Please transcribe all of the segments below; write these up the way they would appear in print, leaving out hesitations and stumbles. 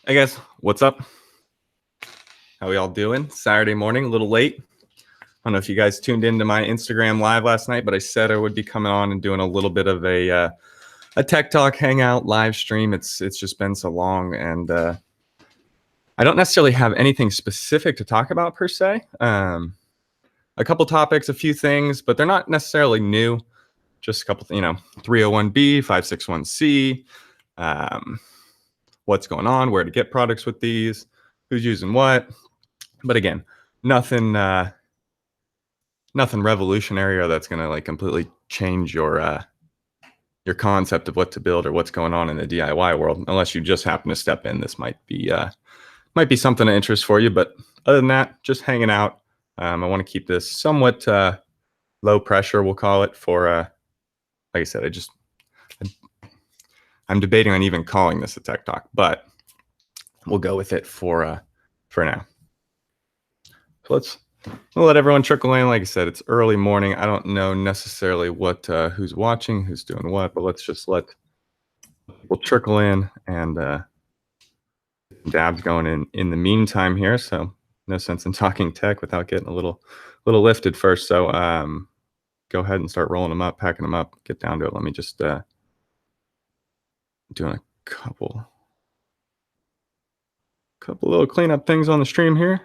Hey guys, what's up? How we all doing? Saturday morning, a little late. I don't know if you guys tuned into my Instagram live last night, but I said I would be coming on and doing a little bit of a tech talk hangout live stream. It's just been so long, and I don't necessarily have anything specific to talk about per se. A couple topics, a few things, but they're not necessarily new. Just a couple, 301B, 561C, what's going on, where to get products with these, who's using what. But again, nothing revolutionary or that's going to like completely change your concept of what to build or what's going on in the DIY world. Unless you just happen to step in, this might be something of interest for you. But other than that, just hanging out. I want to keep this somewhat low pressure, we'll call it, for like I said, I'm debating on even calling this a tech talk, but we'll go with it for now. So we'll let everyone trickle in. Like I said, it's early morning. I don't know necessarily what who's watching, who's doing what, but let's just let people trickle in and dabs going in the meantime here. So no sense in talking tech without getting a little lifted first. So go ahead and start rolling them up, packing them up, get down to it. Let me just doing a couple little cleanup things on the stream here.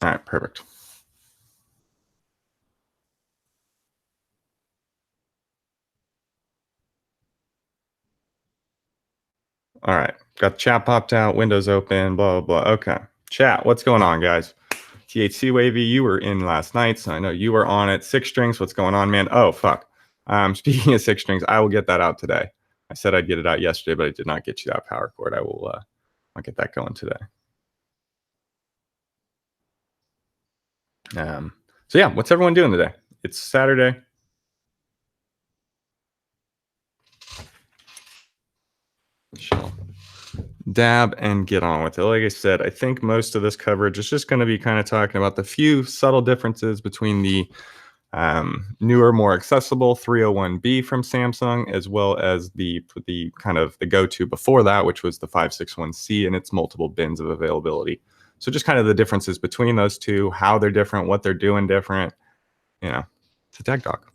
All right, perfect. All right, got the chat popped out, windows open, blah, blah, blah. Okay, chat, what's going on, guys? THC Wavy, you were in last night, so I know you were on it. Six strings, what's going on, man? Oh, fuck. Speaking of six strings, I will get that out today. I said I'd get it out yesterday, but I did not get you that power cord. I'll get that going today. So yeah, what's everyone doing today? It's Saturday. Shall dab and get on with it. Like I said, I think most of this coverage is just going to be kind of talking about the few subtle differences between the newer, more accessible 301B from Samsung, as well as the kind of the go-to before that, which was the 561C and its multiple bins of availability. So just kind of the differences between those two, how they're different, what they're doing different. It's a tech talk.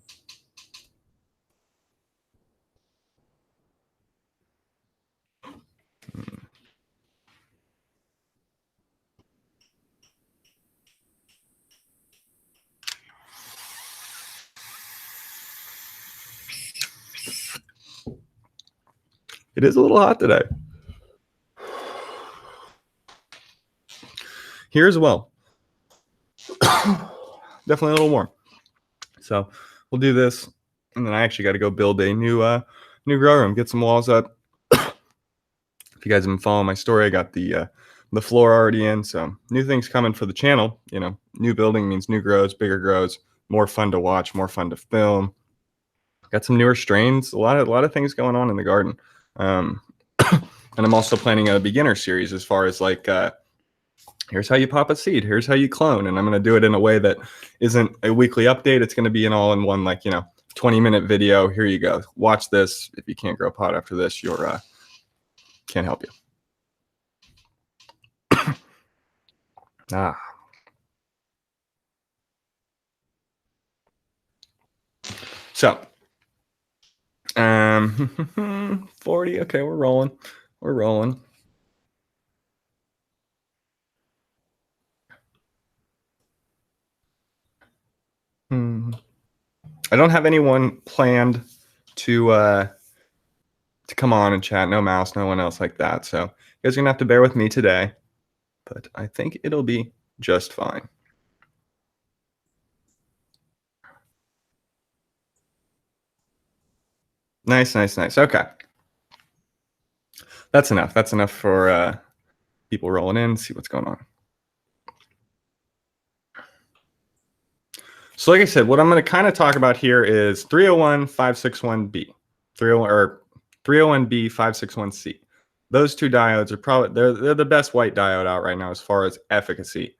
It is a little hot today. Here as well. Definitely a little warm. So we'll do this, and then I actually got to go build a new grow room, get some walls up. If you guys have been following my story, I got the floor already in. So new things coming for the channel. New building means new grows, bigger grows, more fun to watch, more fun to film. Got some newer strains, a lot of things going on in the garden. And I'm also planning a beginner series as far as like here's how you pop a seed, here's how you clone, and I'm going to do it in a way that isn't a weekly update. It's going to be an all-in-one, like 20-minute video. Here you go, watch this. If you can't grow pot after this, you're can't help you. So 40. Okay, we're rolling. I don't have anyone planned to come on and chat. No mouse, no one else like that. So you guys are gonna have to bear with me today, but I think it'll be just fine. Nice. Okay, that's enough. That's enough for people rolling in. See what's going on. So like I said, what I'm going to kind of talk about here is 301, 561B, 301B, 561C. Those two diodes are probably they're the best white diode out right now as far as efficacy.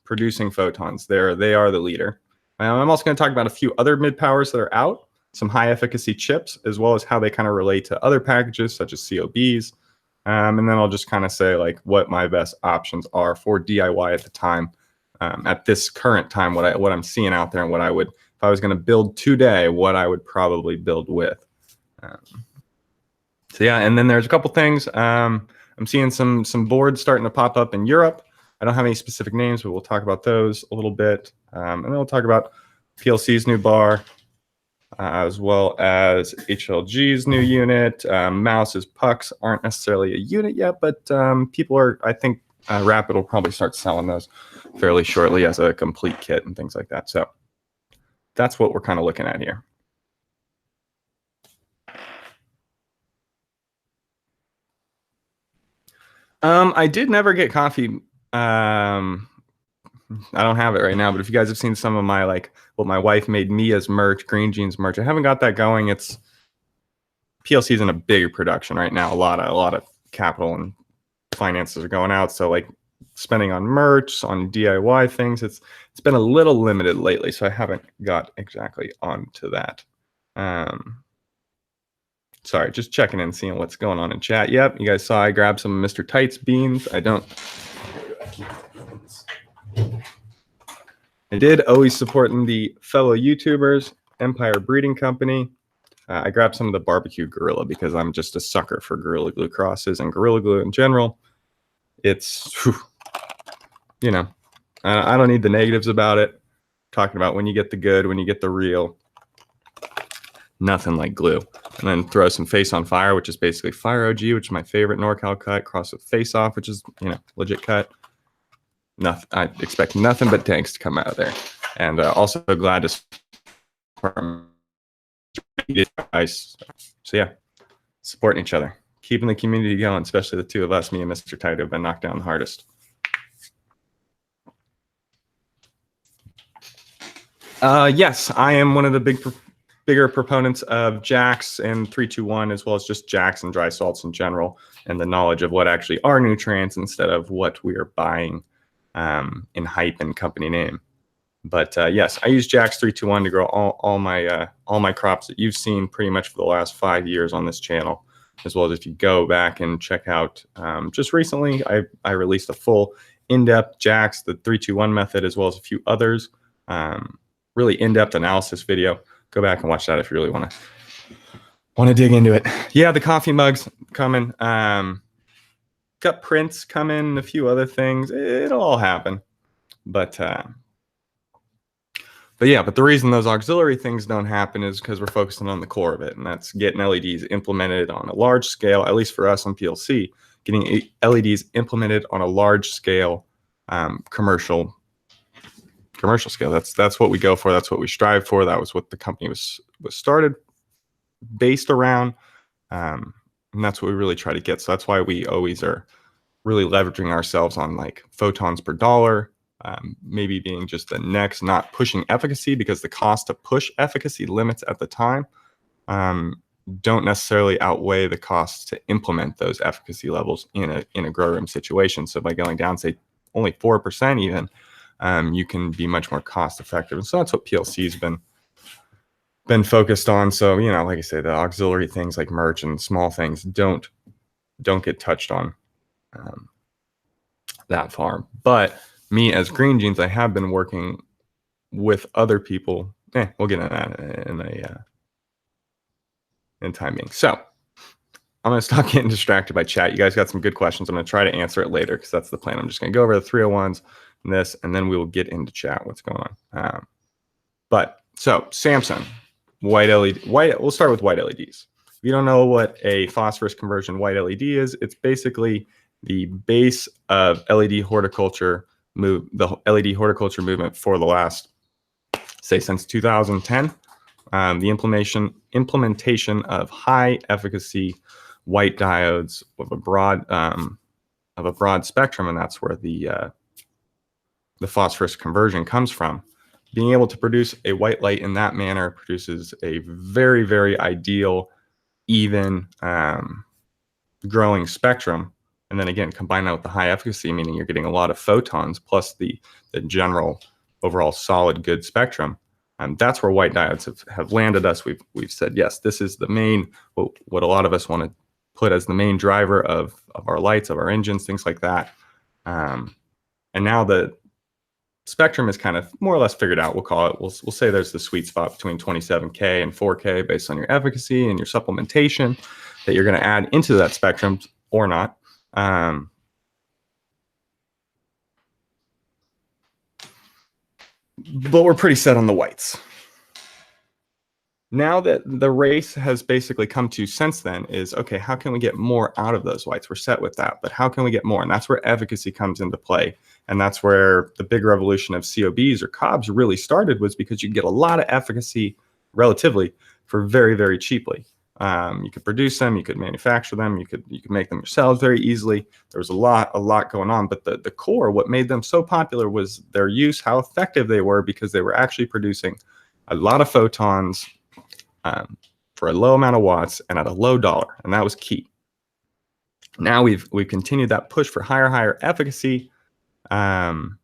producing photons. They are the leader. I'm also going to talk about a few other mid-powers that are out, some high-efficacy chips, as well as how they kind of relate to other packages such as COBs. And then I'll just kind of say like what my best options are for DIY at the time, at this current time, what I'm seeing out there, and what I would, if I was going to build today, what I would probably build with. So yeah, and then there's a couple things. I'm seeing some boards starting to pop up in Europe. I don't have any specific names, but we'll talk about those a little bit. And then we'll talk about PLC's new bar, as well as HLG's new unit. Mouse's pucks aren't necessarily a unit yet, but people are, I think Rapid will probably start selling those fairly shortly as a complete kit and things like that. So that's what we're kind of looking at here. I did never get coffee. I don't have it right now, but if you guys have seen some of my, like, what my wife made me as merch, Greengenes merch, I haven't got that going. It's PLC's in a bigger production right now. A lot of capital and finances are going out. So like spending on merch, on DIY things, it's been a little limited lately. So I haven't got exactly onto that. Sorry, just checking in, seeing what's going on in chat. Yep, you guys saw I grabbed some of Mr. Tight's beans. I did, always supporting the fellow YouTubers, Empire Breeding Company. I grabbed some of the barbecue Gorilla because I'm just a sucker for Gorilla Glue crosses and Gorilla Glue in general. It's, you know, I don't need the negatives about it. Talking about when you get the good, when you get the real, nothing like glue. And then throw some Face on Fire, which is basically Fire OG, which is my favorite NorCal cut, cross with Face Off, which is, you know, legit cut. Nothing, I expect nothing but tanks to come out of there. And also glad to support guys. So yeah, supporting each other, keeping the community going, especially the two of us, me and Mr. Tight, have been knocked down the hardest. Yes, I am one of the bigger proponents of jacks and 321, as well as just jacks and dry salts in general, and the knowledge of what actually are nutrients instead of what we are buying in hype and company name. But yes, I use Jack's 321 to grow all my crops that you've seen pretty much for the last 5 years on this channel, as well as if you go back and check out just recently, I released a full in-depth Jack's, the 321 method, as well as a few others, really in-depth analysis video. Go back and watch that if you really want to dig into it. Yeah, the coffee mugs coming. Got prints coming, a few other things. It'll all happen. But yeah, but the reason those auxiliary things don't happen is because we're focusing on the core of it, and that's getting LEDs implemented on a large scale, at least for us on PLC, getting LEDs implemented on a large scale, commercial scale. That's what we go for. That's what we strive for. That was what the company was started based around. And that's what we really try to get. So that's why we always are really leveraging ourselves on like photons per dollar, maybe being just the next, not pushing efficacy, because the cost to push efficacy limits at the time don't necessarily outweigh the cost to implement those efficacy levels in a grow room situation. So by going down, say only 4% even, you can be much more cost effective. And so that's what PLC's been focused on. So, you know, like I say, the auxiliary things like merch and small things don't get touched on that far. But me as Greengenes, I have been working with other people. We'll get into that in time being. So I'm going to stop getting distracted by chat. You guys got some good questions. I'm going to try to answer it later because that's the plan. I'm just going to go over the 301s and this, and then we will get into chat what's going on. But so Samsung, white LED, we'll start with white LEDs. If you don't know what a phosphorus conversion white LED is, it's basically the base of LED horticulture the LED horticulture movement for the last, say, since 2010. The implementation of high efficacy white diodes of a broad spectrum, and that's where the phosphorus conversion comes from. Being able to produce a white light in that manner produces a very, very ideal, even growing spectrum And then again, combine that with the high efficacy, meaning you're getting a lot of photons plus the general overall solid good spectrum. That's where white diodes have landed us. We've said, yes, this is the main, what a lot of us want to put as the main driver of our lights, of our engines, things like that. And now the spectrum is kind of more or less figured out. We'll call it, we'll say there's the sweet spot between 27K and 4K based on your efficacy and your supplementation that you're going to add into that spectrum or not. But we're pretty set on the whites. Now that the race has basically come to since then is, okay, how can we get more out of those whites? We're set with that, but how can we get more? And that's where efficacy comes into play. And that's where the big revolution of COBs or COBs really started, was because you get a lot of efficacy relatively for very, very cheaply. You could produce them, you could manufacture them, you could make them yourselves very easily. There was a lot going on, but the core, what made them so popular was their use, how effective they were, because they were actually producing a lot of photons for a low amount of watts and at a low dollar, and that was key. Now we've continued that push for higher efficacy, and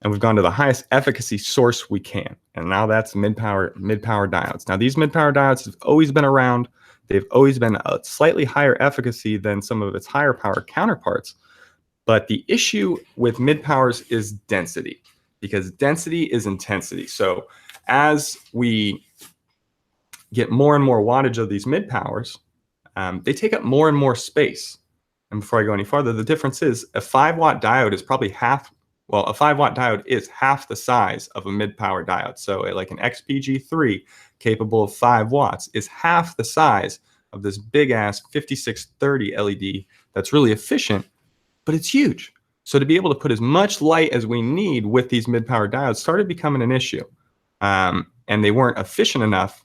we've gone to the highest efficacy source we can, and now that's mid-power diodes. Now these mid-power diodes have always been around. They've always been a slightly higher efficacy than some of its higher power counterparts, but the issue with mid-powers is density, because density is intensity. So as we get more and more wattage of these mid-powers, they take up more and more space. And before I go any farther, the difference is a 5-watt diode is probably half, well, a 5-watt diode is half the size of a mid-power diode. So like an XPG3 capable of 5 watts is half the size of this big-ass 5630 LED that's really efficient, but it's huge. So to be able to put as much light as we need with these mid-power diodes started becoming an issue. And they weren't efficient enough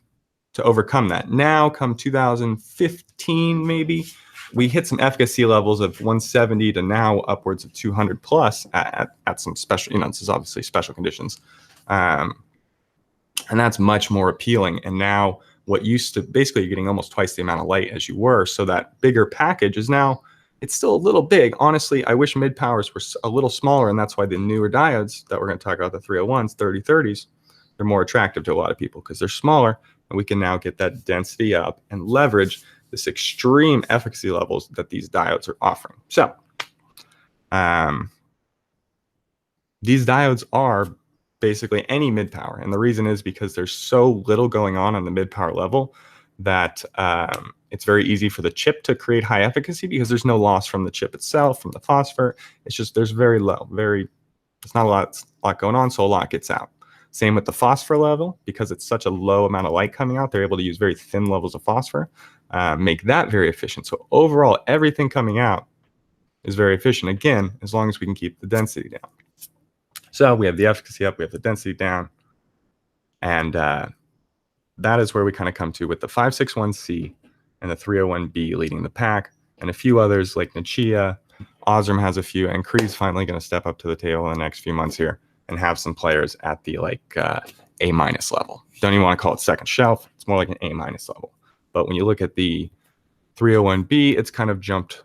to overcome that. Now, come 2015, maybe, we hit some efficacy levels of 170 to now upwards of 200 plus at some special, this is obviously special conditions. And that's much more appealing. And now what used to, basically you're getting almost twice the amount of light as you were. So that bigger package is now, it's still a little big. Honestly, I wish mid-powers were a little smaller, and that's why the newer diodes that we're going to talk about, the 301s, 3030s, they're more attractive to a lot of people because they're smaller, and we can now get that density up and leverage this extreme efficacy levels that these diodes are offering. So these diodes are basically any mid-power, and the reason is because there's so little going on the mid-power level that it's very easy for the chip to create high efficacy because there's no loss from the chip itself, from the phosphor. It's just there's very low, it's not a lot going on, so a lot gets out. Same with the phosphor level, because it's such a low amount of light coming out, they're able to use very thin levels of phosphor, make that very efficient. So overall, everything coming out is very efficient, again, as long as we can keep the density down. So we have the efficacy up, we have the density down, and that is where we kind of come to with the 561C and the 301B leading the pack, and a few others like Nichia, Osram has a few, and Cree's finally going to step up to the table in the next few months here and have some players at the A- level. Don't even want to call it second shelf. It's more like an A- level. But when you look at the 301B, it's kind of jumped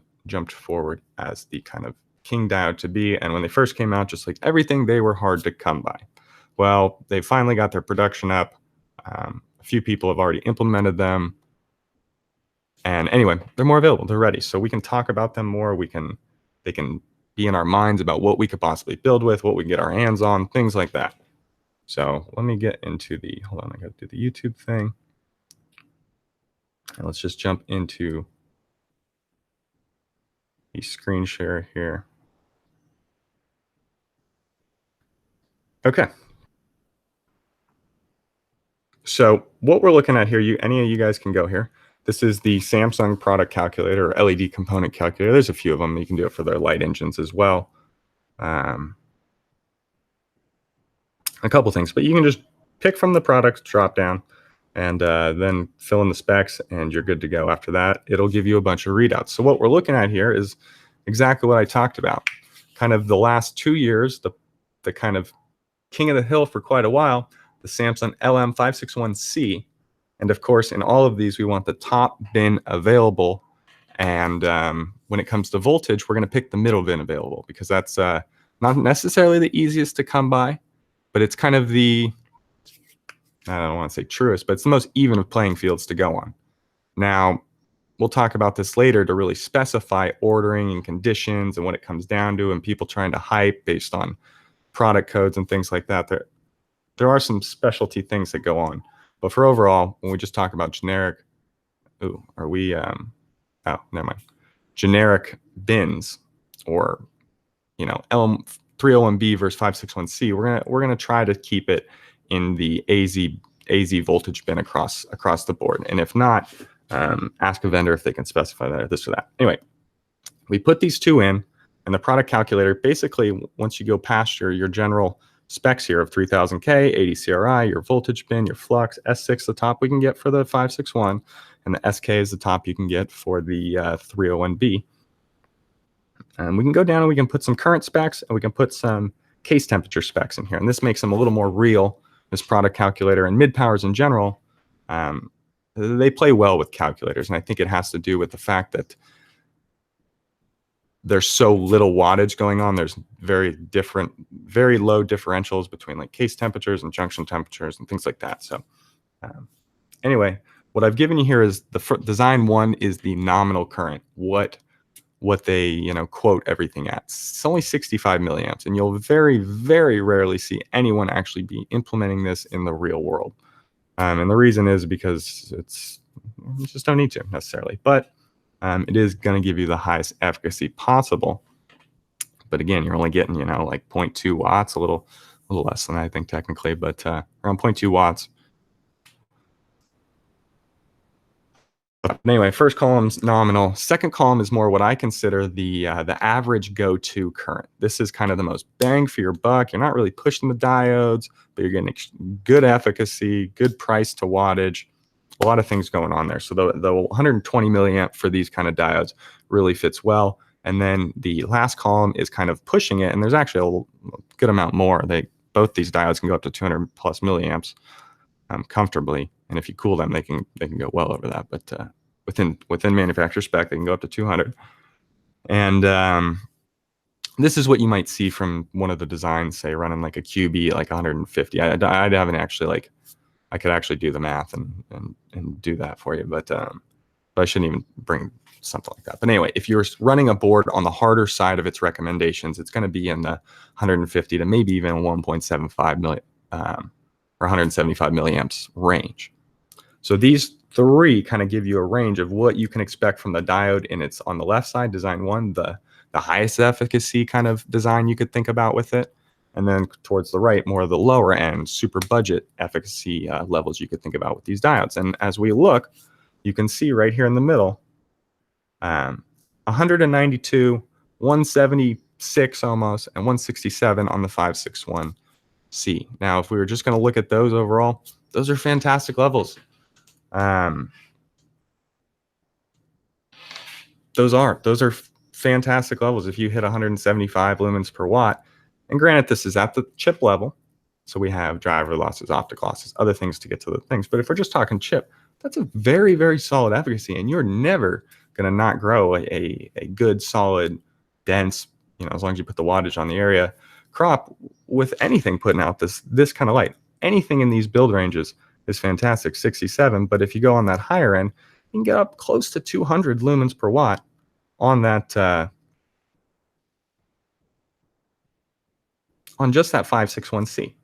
forward as the kind of king diode to be. And when they first came out, just like everything, they were hard to come by. Well, they finally got their production up. A few people have already implemented them. And anyway, they're more available. They're ready. So we can talk about them more. They can be in our minds about what we could possibly build with, what we can get our hands on, things like that. So let me get into hold on, I got to do the YouTube thing. And let's just jump into the screen share here. Okay. So what we're looking at here, any of you guys can go here. This is the Samsung product calculator, or LED component calculator. There's a few of them. You can do it for their light engines as well. A couple things, but you can just pick from the product drop down and then fill in the specs, and you're good to go. After that, it'll give you a bunch of readouts. So what we're looking at here is exactly what I talked about. Kind of the last 2 years, the kind of king of the hill for quite a while, the Samsung LM561C. And of course, in all of these, we want the top bin available. And when it comes to voltage, we're going to pick the middle bin available because that's not necessarily the easiest to come by, but it's kind of the, I don't want to say truest, but it's the most even of playing fields to go on. Now, we'll talk about this later to really specify ordering and conditions and what it comes down to, and people trying to hype based on product codes and things like that. There are some specialty things that go on. But for overall, when we just talk about generic, generic bins, or 301B versus 561C, we're gonna try to keep it in the AZ voltage bin across the board. And if not, ask a vendor if they can specify that or this or that. Anyway, we put these two in, and the product calculator, basically, once you go past your general specs here of 3000K, 80 CRI, your voltage bin, your flux, S6 the top we can get for the 561, and the SK is the top you can get for the 301B. And we can go down and we can put some current specs, and we can put some case temperature specs in here. And this makes them a little more real, this product calculator. And mid-powers in general, they play well with calculators. And I think it has to do with the fact that there's so little wattage going on. There's very low differentials between like case temperatures and junction temperatures and things like that. So anyway, what I've given you here is design one is the nominal current, what they quote everything at. It's only 65 milliamps, and you'll very, very rarely see anyone actually be implementing this in the real world. And the reason is because you just don't need to necessarily, but it is going to give you the highest efficacy possible. But again, you're only getting, like 0.2 watts, a little less than that, I think technically, but around 0.2 watts. But anyway, first column's nominal. Second column is more what I consider the average go-to current. This is kind of the most bang for your buck. You're not really pushing the diodes, but you're getting good efficacy, good price to wattage, a lot of things going on there. So the 120 milliamp for these kind of diodes really fits well. And then the last column is kind of pushing it, and there's actually a good amount more. Both these diodes can go up to 200 plus milliamps comfortably. And if you cool them, they can go well over that. But within manufacturer spec, they can go up to 200. And this is what you might see from one of the designs, say running like a QB like 150. I haven't actually I could actually do the math and do that for you, but I shouldn't even bring something like that. But anyway, if you're running a board on the harder side of its recommendations, it's going to be in the 150 to maybe even 1.75 million or 175 milliamps range. So these three kind of give you a range of what you can expect from the diode. And it's on the left side, design one, the highest efficacy kind of design you could think about with it. And then towards the right, more of the lower end, super budget efficacy levels you could think about with these diodes. And as we look, you can see right here in the middle, 192, 176 almost, and 167 on the 561C. Now, if we were just going to look at those overall, those are fantastic levels. Those are fantastic levels if you hit 175 lumens per watt. And granted, this is at the chip level, so we have driver losses, optic losses, other things to get to the things. But if we're just talking chip, that's a very, very solid efficacy, and you're never going to not grow a good, solid, dense, as long as you put the wattage on the area, crop with anything putting out this kind of light. Anything in these build ranges is fantastic, 67. But if you go on that higher end, you can get up close to 200 lumens per watt on that. On just that 561C.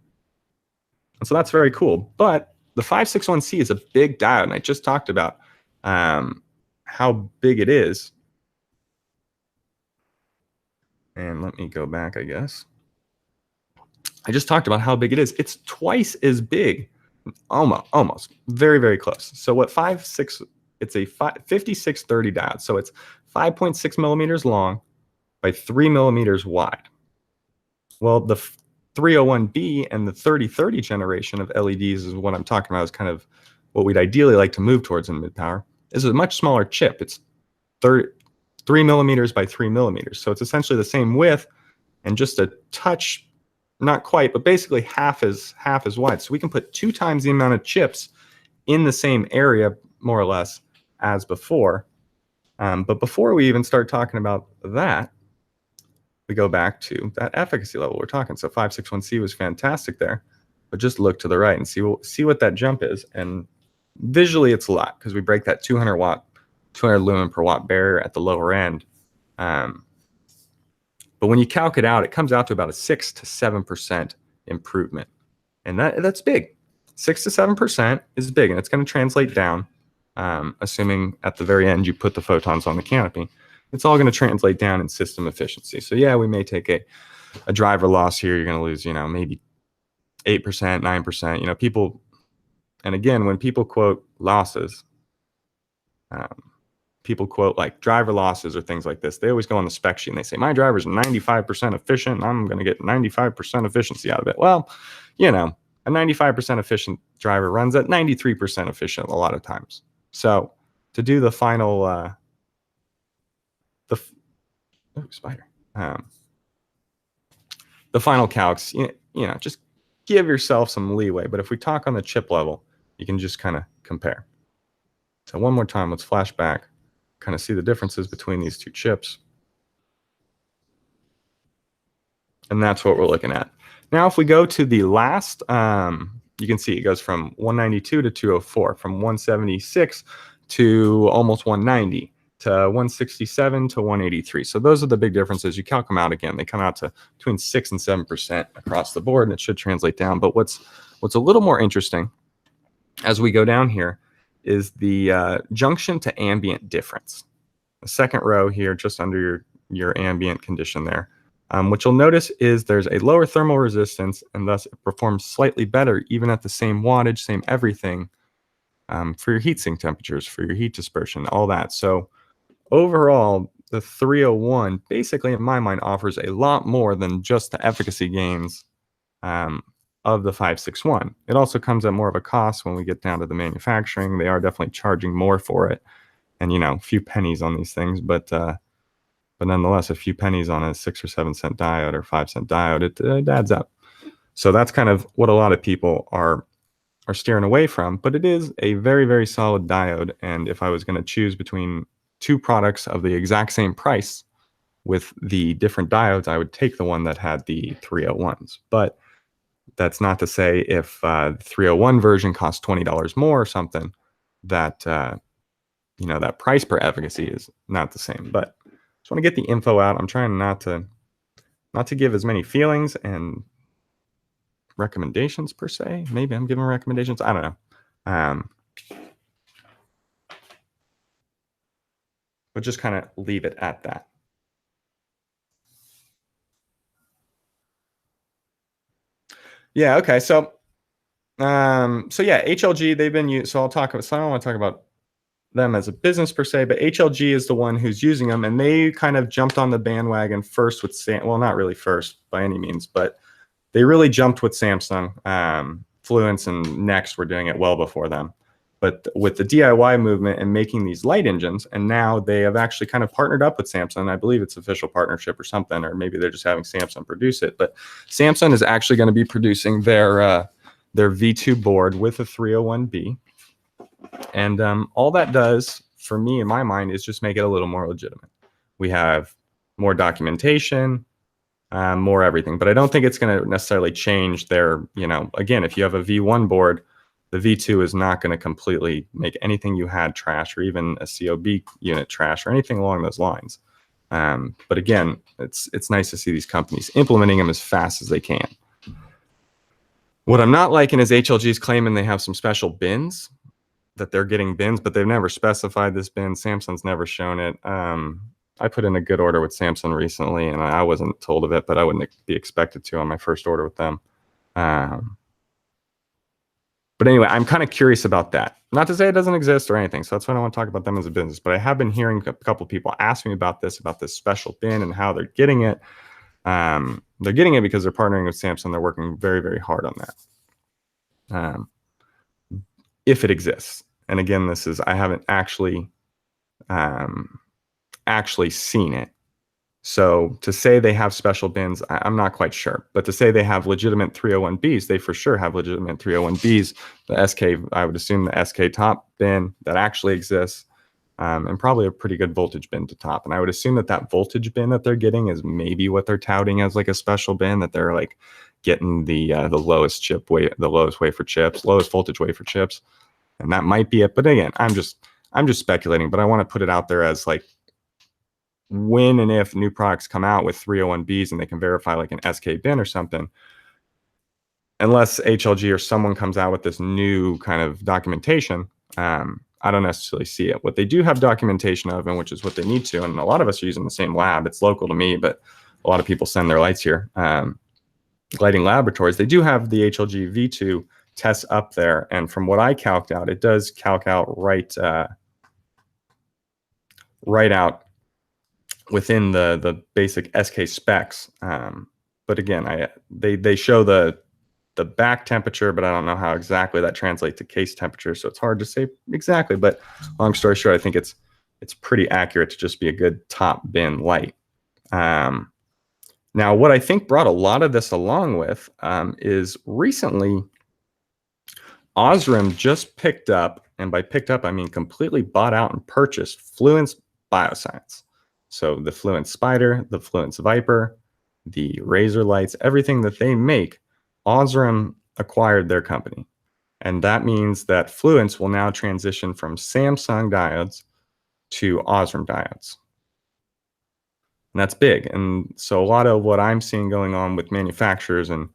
And so that's very cool. But the 561C is a big diode, and I just talked about how big it is. And let me go back, I guess. I just talked about how big it is. It's twice as big, almost, very, very close. So what it's a 5630 diode. So it's 5.6 millimeters long by 3 millimeters wide. Well, the 301B and the 3030 generation of LEDs is what I'm talking about, is kind of what we'd ideally like to move towards in mid-power. This is a much smaller chip. It's 3 millimeters by 3 millimeters. So it's essentially the same width and just a touch, not quite, but basically half as wide. So we can put 2 times the amount of chips in the same area, more or less, as before. But before we even start talking about that, we go back to that efficacy level we're talking. So 561C was fantastic there, but just look to the right and see what that jump is. And visually, it's a lot because we break that 200 lumen per watt barrier at the lower end. But when you calc it out, it comes out to about a 6 to 7% improvement. And that's big. 6 to 7% is big, and it's going to translate down, assuming at the very end you put the photons on the canopy. It's all going to translate down in system efficiency. So yeah, we may take a driver loss here. You're going to lose, maybe 8%, 9%. People, and again, when people quote losses, people quote like driver losses or things like this. They always go on the spec sheet and they say, my driver's 95% efficient and I'm going to get 95% efficiency out of it. Well, a 95% efficient driver runs at 93% efficient a lot of times. So to do the final, the final calcs, just give yourself some leeway. But if we talk on the chip level, you can just kind of compare. So one more time, let's flash back, kind of see the differences between these two chips. And that's what we're looking at. Now, if we go to the last, you can see it goes from 192 to 204, from 176 to almost 190 to 167 to 183. So those are the big differences. You calc them out again. They come out to between 6 and 7% across the board, and it should translate down. But what's a little more interesting as we go down here is the junction to ambient difference. The second row here, just under your ambient condition there. What you'll notice is there's a lower thermal resistance, and thus it performs slightly better even at the same wattage, same everything, for your heatsink temperatures, for your heat dispersion, all that. So overall, the 301 basically, in my mind, offers a lot more than just the efficacy gains of the 561. It also comes at more of a cost when we get down to the manufacturing. They are definitely charging more for it, and a few pennies on these things, but nonetheless, a few pennies on a 6 or 7 cent diode or 5 cent diode, it adds up. So that's kind of what a lot of people are steering away from. But it is a very, very solid diode. And if I was going to choose between two products of the exact same price with the different diodes, I would take the one that had the 301s. But that's not to say if the 301 version costs $20 more or something, that that price per efficacy is not the same. But just want to get the info out. I'm trying not to give as many feelings and recommendations per se. Maybe I'm giving recommendations. I don't know. But just kind of leave it at that. Yeah. Okay. So yeah, HLG, they've been used. So I don't want to talk about them as a business per se, but HLG is the one who's using them, and they kind of jumped on the bandwagon first with well, not really first by any means, but they really jumped with Samsung. Fluence and Next were doing it well before them. But with the DIY movement and making these light engines, and now they have actually kind of partnered up with Samsung. I believe it's official partnership or something, or maybe they're just having Samsung produce it. But Samsung is actually going to be producing their V2 board with a 301B. And all that does for me, in my mind, is just make it a little more legitimate. We have more documentation, more everything. But I don't think it's going to necessarily change their, again, if you have a V1 board, the V2 is not going to completely make anything you had trash, or even a COB unit trash, or anything along those lines. But again, it's nice to see these companies implementing them as fast as they can. What I'm not liking is HLG's claiming they have some special bins, that they're getting bins, but they've never specified this bin. Samsung's never shown it. I put in a good order with Samsung recently, and I wasn't told of it, but I wouldn't be expected to on my first order with them. But anyway, I'm kind of curious about that. Not to say it doesn't exist or anything, so that's why I don't want to talk about them as a business. But I have been hearing a couple of people ask me about this special bin and how they're getting it. They're getting it because they're partnering with Samsung. They're working very, very hard on that. If it exists. And again, I haven't actually seen it. So to say they have special bins, I'm not quite sure. But to say they have legitimate 301Bs, they for sure have legitimate 301Bs. The SK, I would assume the SK top bin that actually exists. and probably a pretty good voltage bin to top. And I would assume that that voltage bin that they're getting is maybe what they're touting as like a special bin, that they're like getting the lowest chip weight, the lowest wafer chips, lowest voltage wafer chips, and that might be it. But again, I'm just speculating. But I want to put it out there as like, when and if new products come out with 301Bs and they can verify like an SK bin or something, unless HLG or someone comes out with this new kind of documentation, I don't necessarily see it. What they do have documentation of, and which is what they need to, and a lot of us are using the same lab. It's local to me, but a lot of people send their lights here. Lighting laboratories, they do have the HLG V2 tests up there. And from what I calced out, it does calc out right out within the basic SK specs. But again, they show the back temperature, but I don't know how exactly that translates to case temperature, so it's hard to say exactly. But long story short, I think it's pretty accurate to just be a good top bin light. Now, what I think brought a lot of this along with is recently Osram just picked up, and by picked up I mean completely bought out and purchased, Fluence Bioscience. So the Fluence Spider, the Fluence Viper, the Razor lights, everything that they make, Osram acquired their company. And that means that Fluence will now transition from Samsung diodes to Osram diodes. And that's big. And so a lot of what I'm seeing going on with manufacturers and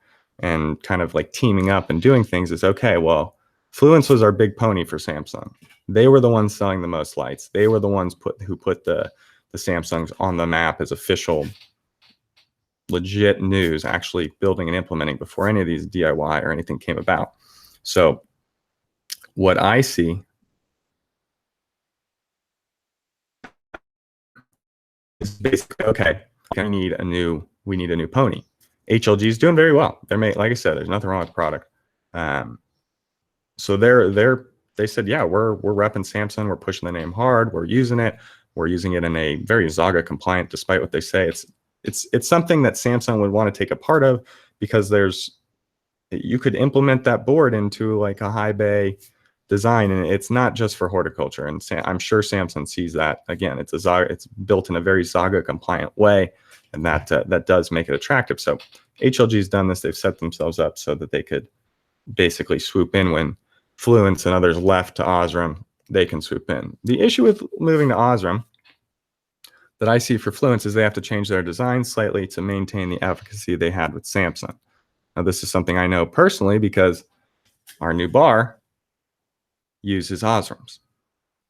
kind of like teaming up and doing things is, okay, well, Fluence was our big pony for Samsung. They were the ones selling the most lights. They were the ones who put the Samsungs on the map as official legit news, actually building and implementing before any of these DIY or anything came about. So what I see is basically, okay, we need a new pony. HLG is doing very well. They're like I said, there's nothing wrong with the product. So they said, yeah, we're repping Samsung. We're pushing the name hard. We're using it. We're using it in a very Zaga compliant, despite what they say. It's something that Samsung would want to take a part of, because you could implement that board into like a high bay design, and it's not just for horticulture. And I'm sure Samsung sees that. Again, it's built in a very Zaga compliant way, and that does make it attractive. So HLG's done this. They've set themselves up so that they could basically swoop in when Fluence and others left to Osram. They can swoop in. The issue with moving to Osram that I see for Fluence is they have to change their design slightly to maintain the efficacy they had with Samsung. Now, this is something I know personally because our new bar uses Osrams.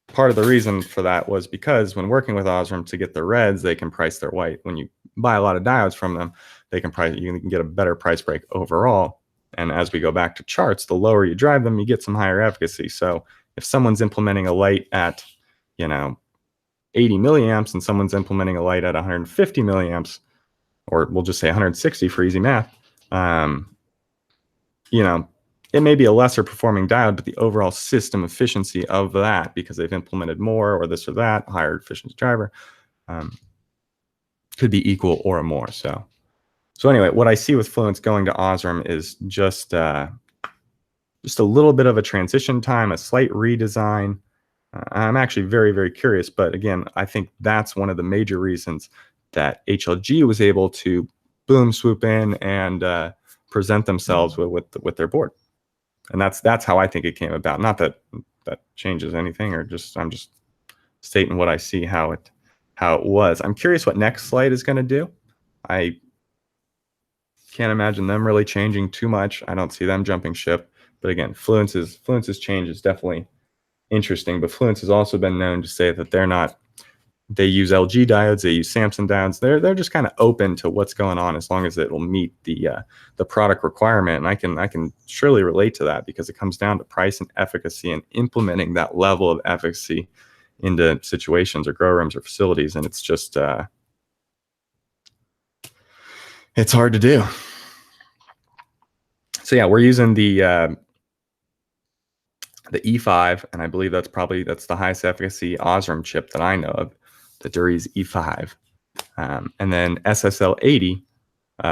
Part of the reason for that was because when working with Osram to get the reds, they can price their white. When you buy a lot of diodes from them, you can get a better price break overall. And as we go back to charts, the lower you drive them, you get some higher efficacy. So if someone's implementing a light at, 80 milliamps and someone's implementing a light at 150 milliamps, or we'll just say 160 for easy math, it may be a lesser performing diode, but the overall system efficiency of that, because they've implemented more or this or that, higher efficiency driver, could be equal or more. So anyway, what I see with Fluence going to Osram is just a little bit of a transition time, a slight redesign. I'm actually very, very curious, but again, I think that's one of the major reasons that HLG was able to swoop in and present themselves with their board. And that's how I think it came about. Not that changes anything, or I'm just stating what I see, how it was. I'm curious what next slide is going to do. I can't imagine them really changing too much. I don't see them jumping ship. But again, Fluence's change is definitely interesting. But Fluence has also been known to say that they use LG diodes, they use Samsung diodes. They're just kind of open to what's going on as long as it will meet the product requirement. And I can surely relate to that, because it comes down to price and efficacy and implementing that level of efficacy into situations or grow rooms or facilities. And it's just it's hard to do. So yeah, we're using the E5, and I believe that's the highest efficacy Osram chip that I know of, the Dury's E5, and then SSL 80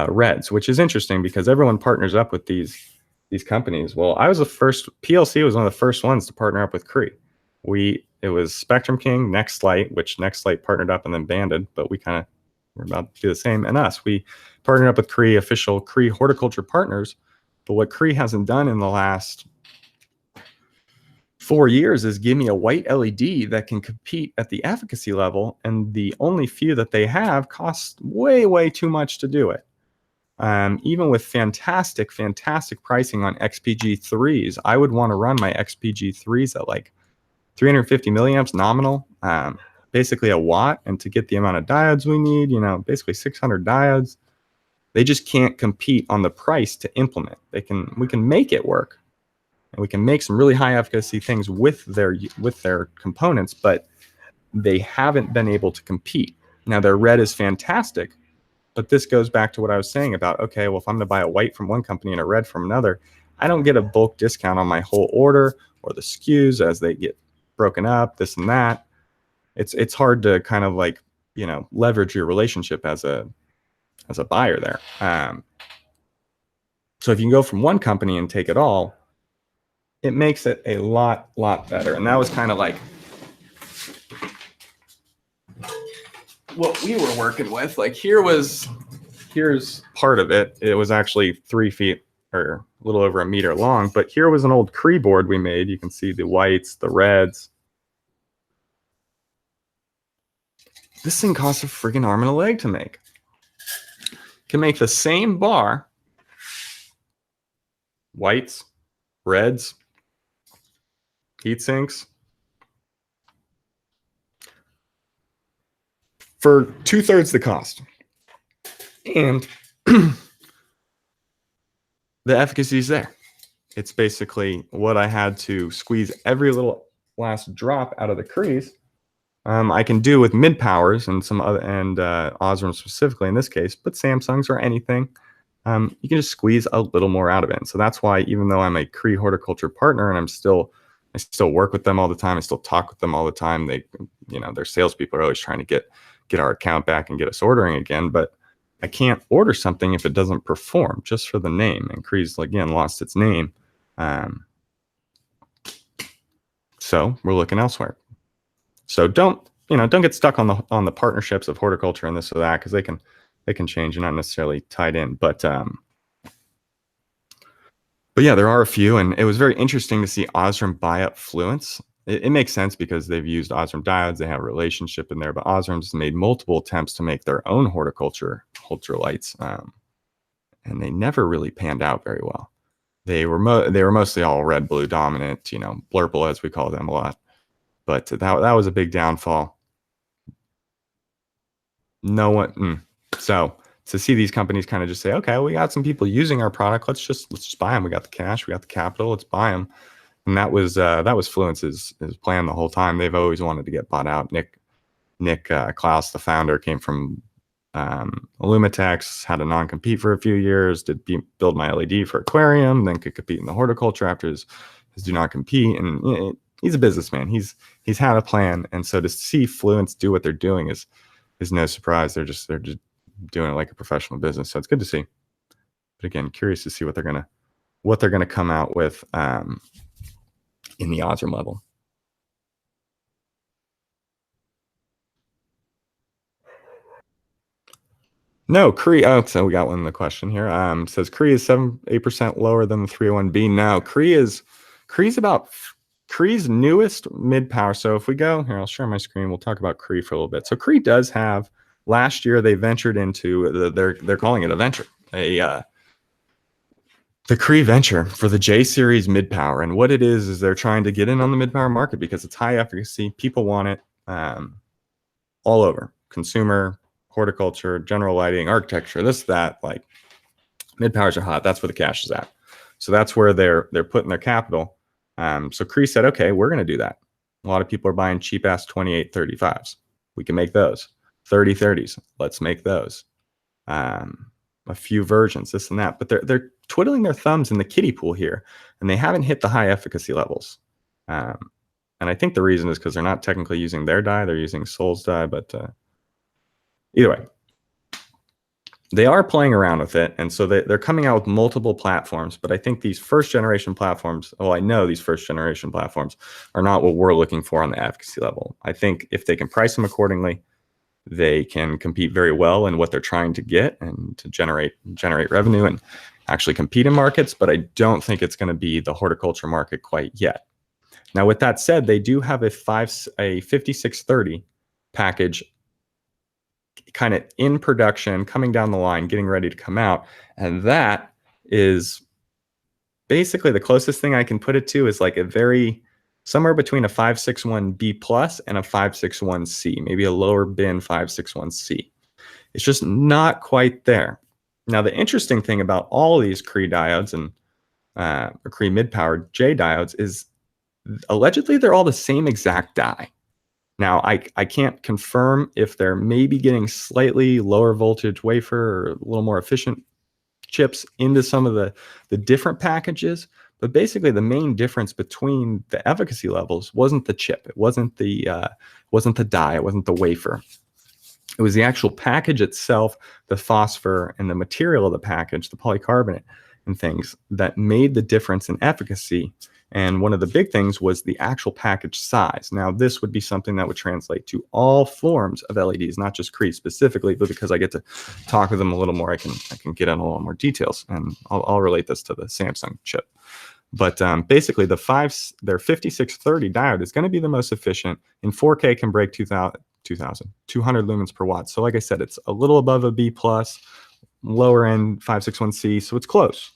reds, which is interesting because everyone partners up with these companies. Well, PLC was one of the first ones to partner up with Cree. It was Spectrum King, Nextlight, which Nextlight partnered up and then banded, but we're about to do the same. And us, we partnered up with Cree, official Cree horticulture partners. But what Cree hasn't done in the last 4 years is give me a white LED that can compete at the efficacy level, and the only few that they have cost way too much to do it. Even with fantastic pricing on XPG3s, I would want to run my XPG3s at like 350 milliamps nominal, basically a watt, and to get the amount of diodes we need, basically 600 diodes. They just can't compete on the price to implement. We can make it work, and we can make some really high efficacy things with their components, but they haven't been able to compete. Now their red is fantastic, but this goes back to what I was saying about, okay, well, if I'm going to buy a white from one company and a red from another, I don't get a bulk discount on my whole order or the SKUs as they get broken up, this and that. It's hard to kind of like, leverage your relationship as a buyer there. So if you can go from one company and take it all, it makes it a lot better. And that was kind of like what we were working with. Like here's part of it. It was actually 3 feet or a little over a meter long, but here was an old Cree board we made. You can see the whites, the reds. This thing costs a friggin' arm and a leg to make. Can make the same bar, whites, reds, heat sinks, for 2/3 the cost. And the efficacy is there. It's basically what I had to squeeze every little last drop out of the Crees. I can do with mid powers and some other, and Osram specifically in this case, but Samsungs or anything, you can just squeeze a little more out of it. And so that's why, even though I'm a Cree horticulture partner and I still work with them all the time, I still talk with them all the time. They, their salespeople are always trying to get our account back and get us ordering again. But I can't order something if it doesn't perform just for the name. And Cree's again lost its name, so we're looking elsewhere. So don't get stuck on the partnerships of horticulture and this or that, because they can change. You're not necessarily tied in, but yeah, there are a few, and it was very interesting to see Osram buy up Fluence. It makes sense because they've used Osram diodes, they have a relationship in there, but Osram's made multiple attempts to make their own horticulture lights, and they never really panned out very well. They were mostly all red blue dominant, blurple as we call them a lot. But that was a big downfall. So to see these companies kind of just say, okay, we got some people using our product, let's just buy them. We got the cash, we got the capital, let's buy them. And that was Fluence's plan the whole time. They've always wanted to get bought out. Nick Klaus, the founder, came from Illumatex, had a non-compete for a few years, did build my LED for aquarium, then could compete in the horticulture after his do not compete. And he's a businessman. He's had a plan, and so to see Fluence do what they're doing is no surprise. They're just doing it like a professional business. So it's good to see. But again, curious to see what they're gonna come out with in the Osram level. No, Cree. Oh, so we got one in the question here. Says Cree is 8% lower than the 301B. No, Cree's about Cree's newest mid power. So if we go here, I'll share my screen. We'll talk about Cree for a little bit. So Cree does have, last year they ventured into they're calling it a venture, the Cree venture for the J series mid power. And what it is they're trying to get in on the mid power market because it's high efficacy. People want it all over, consumer, horticulture, general lighting, architecture, this, that. Like mid powers are hot. That's where the cash is at. So that's where they're putting their capital. So Cree said, okay, we're going to do that. A lot of people are buying cheap ass 2835s. We can make those. 3030s. Let's make those. A few versions, this and that. But they're twiddling their thumbs in the kiddie pool here, and they haven't hit the high efficacy levels. And I think the reason is because they're not technically using their dye. They're using Sol's dye. But either way, they are playing around with it, and so they're coming out with multiple platforms. But I think these first generation platforms, well, I know these first generation platforms are not what we're looking for on the efficacy level. I think if they can price them accordingly, they can compete very well in what they're trying to get and to generate revenue and actually compete in markets. But I don't think it's going to be the horticulture market quite yet. Now, with that said, they do have a 5630 package kind of in production, coming down the line, getting ready to come out. And that is basically the closest thing I can put it to is like a very, somewhere between a 561B plus and a 561C, maybe a lower bin 561C. It's just not quite there. Now, the interesting thing about all of these Cree diodes and Cree mid-powered J diodes is allegedly they're all the same exact die. Now, I can't confirm if they're maybe getting slightly lower voltage wafer or a little more efficient chips into some of the different packages, but basically the main difference between the efficacy levels wasn't the chip, it wasn't the die, it wasn't the wafer. It was the actual package itself, the phosphor and the material of the package, the polycarbonate and things that made the difference in efficacy. And one of the big things was the actual package size. Now, this would be something that would translate to all forms of LEDs, not just Cree specifically, but because I get to talk with them a little more, I can get in a little more details, and I'll relate this to the Samsung chip. But basically, their 5630 diode is going to be the most efficient. In 4K, can break 200 lumens per watt. So like I said, it's a little above a B plus, lower end 561C, so it's close.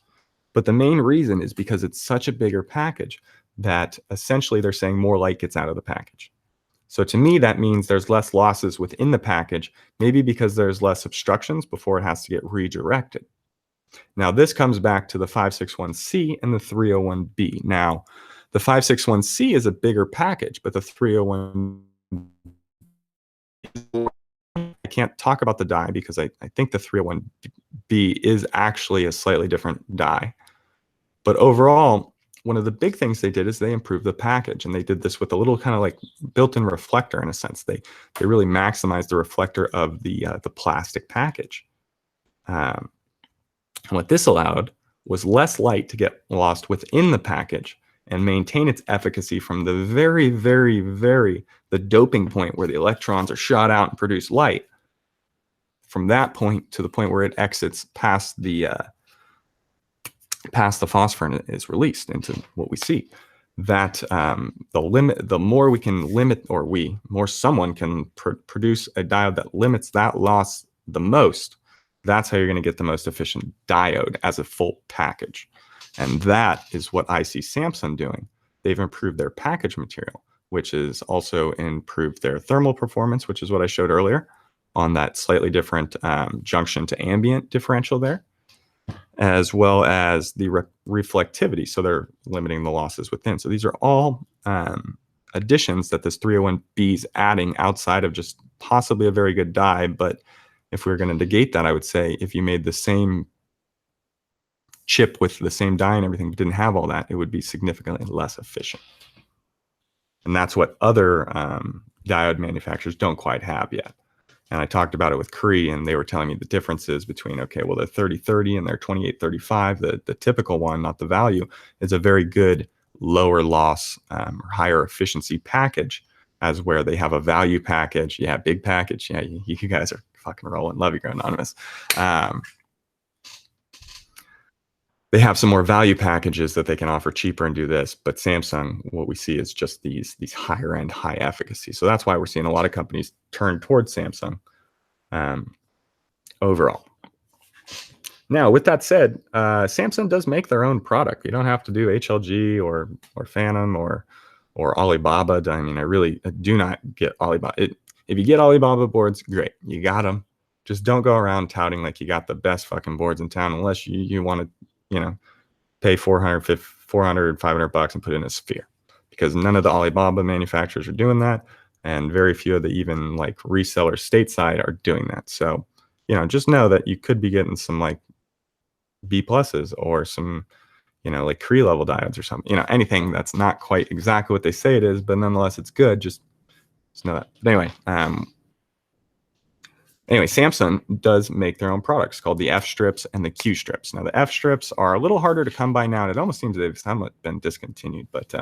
But the main reason is because it's such a bigger package that essentially they're saying more light gets out of the package. So to me, that means there's less losses within the package, maybe because there's less obstructions before it has to get redirected. Now, this comes back to the 561C and the 301B. Now, the 561C is a bigger package, but the 301, I can't talk about the die because I think the 301B is actually a slightly different die. But overall, one of the big things they did is they improved the package, and they did this with a little kind of like built-in reflector in a sense. They really maximized the reflector of the plastic package. And what this allowed was less light to get lost within the package and maintain its efficacy from the very, very, the doping point where the electrons are shot out and produce light. From that point to the point where it exits past the phosphor and is released into what we see. That the more we can limit, or someone can produce a diode that limits that loss the most, that's how you're going to get the most efficient diode as a full package. And that is what I see Samsung doing. They've improved their package material, which has also improved their thermal performance, which is what I showed earlier on that slightly different junction to ambient differential there, as well as the reflectivity. So they're limiting the losses within. So these are all additions that this 301B is adding outside of just possibly a very good die. But if we were going to negate that, I would say if you made the same chip with the same die and everything, but didn't have all that, it would be significantly less efficient. And that's what other diode manufacturers don't quite have yet. And I talked about it with Cree, and they were telling me the differences between, okay, well, their 3030 and their 2835, the typical one, not the value, is a very good lower loss or higher efficiency package, as where they have a value package. Yeah, big package. Yeah, you guys are fucking rolling. Love you, Anonymous. They have some more value packages that they can offer cheaper and do this. But Samsung, what we see is just these higher end, high efficacy. So that's why we're seeing a lot of companies turn towards Samsung overall. Now, with that said, Samsung does make their own product. You don't have to do HLG or Phantom or Alibaba. I mean, I really do not get Alibaba. If you get Alibaba boards, great. You got them. Just don't go around touting like you got the best fucking boards in town unless you want to, pay $400, $500 and put in a sphere, because none of the Alibaba manufacturers are doing that, and very few of the even like resellers stateside are doing that. So, just know that you could be getting some like B pluses or some, like Cree level diodes or something, anything that's not quite exactly what they say it is, but nonetheless it's good. Just know that. But anyway, Anyway, Samsung does make their own products called the F strips and the Q strips. Now, the F strips are a little harder to come by now, and it almost seems they've somewhat been discontinued. But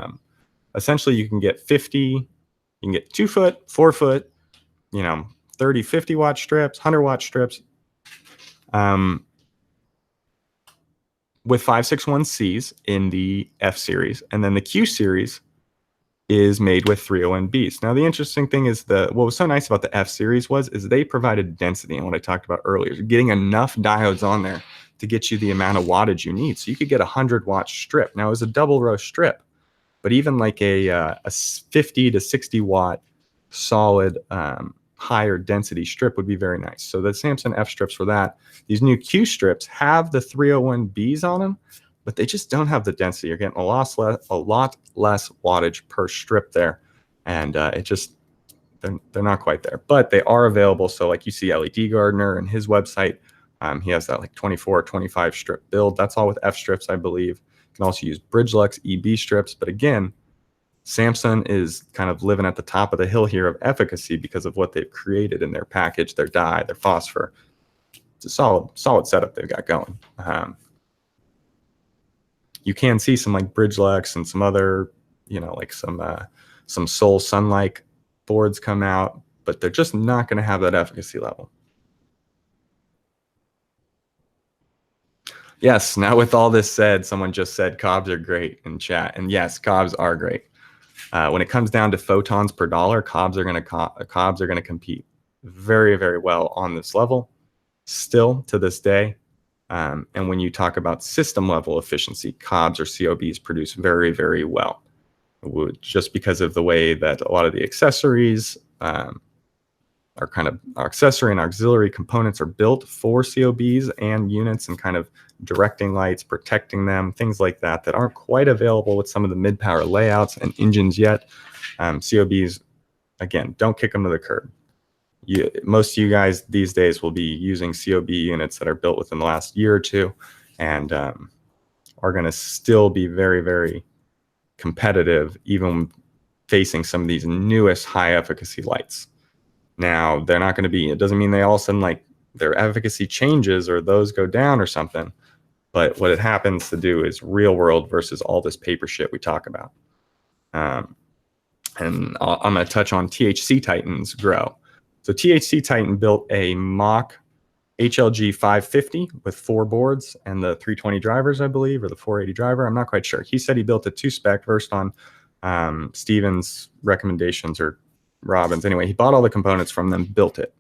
essentially, you can get 50, you can get 2 foot, 4 foot, 30, 50 watt strips, 100 watt strips. With 561Cs in the F series, and then the Q series is made with 301Bs. Now, the interesting thing is what was so nice about the F series is they provided density, and what I talked about earlier, getting enough diodes on there to get you the amount of wattage you need. So you could get a 100-watt strip. Now, it was a double row strip, but even like a 50 to 60 watt solid higher density strip would be very nice. So the Samsung F strips for that. These new Q strips have the 301Bs on them, but they just don't have the density. You're getting a lot less wattage per strip there, and they're not quite there, but they are available. So like you see LED Gardener and his website, he has that like 24 or 25 strip build. That's all with F strips, I believe. You can also use Bridgelux EB strips, but again, Samsung is kind of living at the top of the hill here of efficacy because of what they've created in their package, their dye, their phosphor. It's a solid setup they've got going. You can see some like Bridgelux and some other, like some Soul Sun-like boards come out, but they're just not going to have that efficacy level. Yes, now with all this said, someone just said cobs are great in chat, and yes, cobs are great. When it comes down to photons per dollar, cobs are going to compete very, very well on this level, still to this day. And when you talk about system level efficiency, cobs or COBs produce very, very well, just because of the way that a lot of the accessories our accessory and auxiliary components are built for COBs and units, and kind of directing lights, protecting them, things like that aren't quite available with some of the mid-power layouts and engines yet. COBs, again, don't kick them to the curb. Most of you guys these days will be using COB units that are built within the last year or two, and are going to still be very, very competitive, even facing some of these newest high efficacy lights. Now, they're not going to be, it doesn't mean they all of a sudden like their efficacy changes or those go down or something, but what it happens to do is real world versus all this paper shit we talk about. And I'm going to touch on THC Titan's grow. So THC Titan built a mock HLG 550 with 4 boards and the 320 drivers, I believe, or the 480 driver. I'm not quite sure. He said he built a 2-spec versed on Steven's recommendations, or Robin's. Anyway, he bought all the components from them, built it.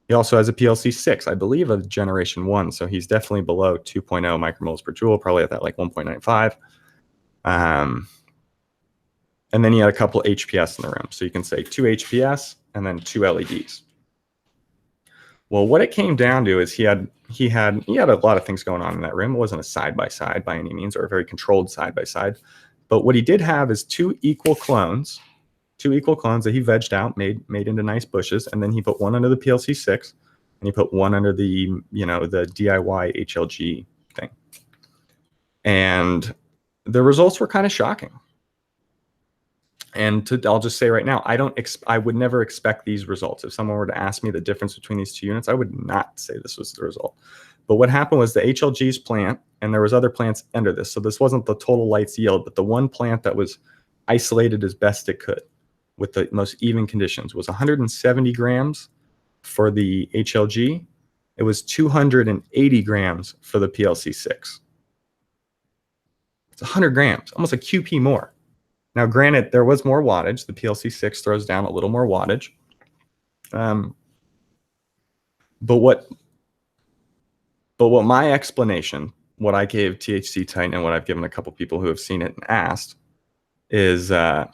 He also has a PLC 6, I believe, of generation 1. So he's definitely below 2.0 micromoles per joule, probably at that like 1.95. And then he had a couple HPS in the room. So you can say 2 HPS and then 2 LEDs. Well, what it came down to is he had a lot of things going on in that room. It wasn't a side-by-side by any means, or a very controlled side-by-side. But what he did have is 2 equal clones that he vegged out, made into nice bushes, and then he put one under the PLC 6, and he put one under the the DIY HLG thing. And the results were kind of shocking. And I'll just say right now, I would never expect these results. If someone were to ask me the difference between these 2 units, I would not say this was the result. But what happened was the HLG's plant, and there was other plants under this. So this wasn't the total lights yield, but the one plant that was isolated as best it could with the most even conditions was 170 grams for the HLG. It was 280 grams for the PLC 6. It's 100 grams, almost a QP more. Now, granted, there was more wattage. The PLC 6 throws down a little more wattage. But what my explanation, what I gave THC Titan and what I've given a couple people who have seen it and asked, is the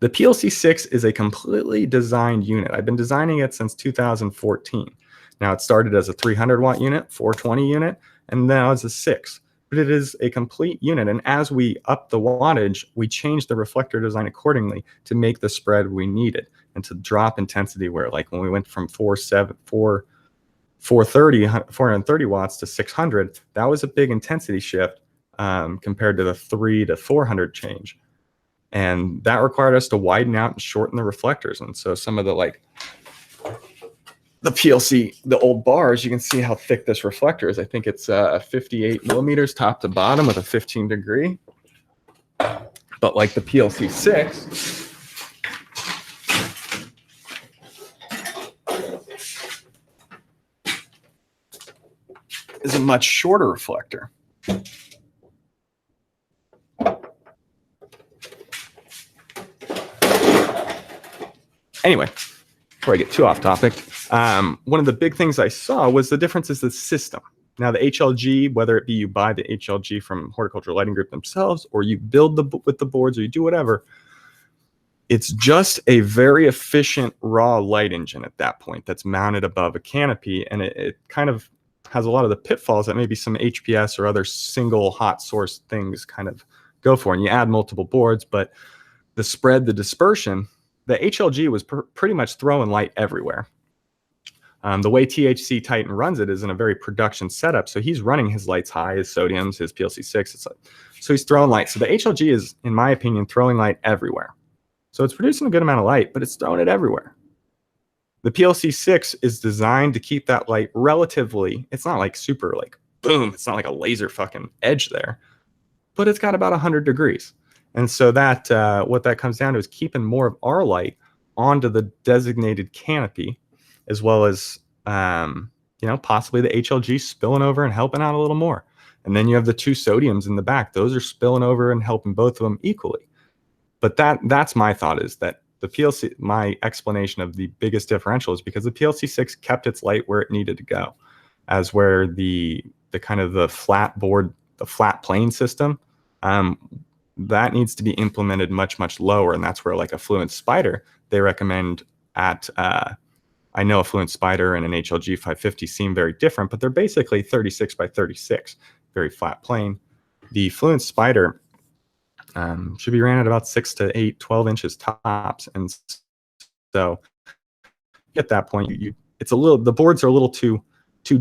PLC 6 is a completely designed unit. I've been designing it since 2014. Now, it started as a 300-watt unit, 420 unit, and now it's a 6. But it is a complete unit, and as we up the wattage, we changed the reflector design accordingly to make the spread we needed and to drop intensity, where like when we went from 430 watts to 600, that was a big intensity shift compared to the 300 to 400 change. And that required us to widen out and shorten the reflectors. And so some of the the PLC, the old bars, you can see how thick this reflector is. I think it's 58 millimeters top to bottom with a 15 degree. But like the PLC 6, is a much shorter reflector. Anyway, before I get too off topic, one of the big things I saw was the difference is the system. Now the HLG, whether it be you buy the HLG from Horticultural Lighting Group themselves, or you build with the boards, or you do whatever, it's just a very efficient raw light engine at that point that's mounted above a canopy, and it kind of has a lot of the pitfalls that maybe some HPS or other single hot source things kind of go for. And you add multiple boards, but the spread, the dispersion, the HLG was pretty much throwing light everywhere. The way THC Titan runs it is in a very production setup. So he's running his lights high, his sodiums, his PLC6. So he's throwing light. So the HLG is, in my opinion, throwing light everywhere. So it's producing a good amount of light, but it's throwing it everywhere. The PLC6 is designed to keep that light relatively, it's not like super like boom, it's not like a laser fucking edge there, but it's got about 100 degrees. And so that what that comes down to is keeping more of our light onto the designated canopy, as well as possibly the HLG spilling over and helping out a little more. And then you have the two sodiums in the back; those are spilling over and helping both of them equally. But that's my thought, is that the PLC, my explanation of the biggest differential is because the PLC6 kept its light where it needed to go, as where the kind of the flat board, the flat plane system, that needs to be implemented much, much lower. And that's where like a Fluent Spider, they recommend at, I know a Fluent Spider and an HLG 550 seem very different, but they're basically 36 by 36, very flat plane. The Fluent Spider should be ran at about 6 to 8, 12 inches tops. And so at that point, it's a little, the boards are a little too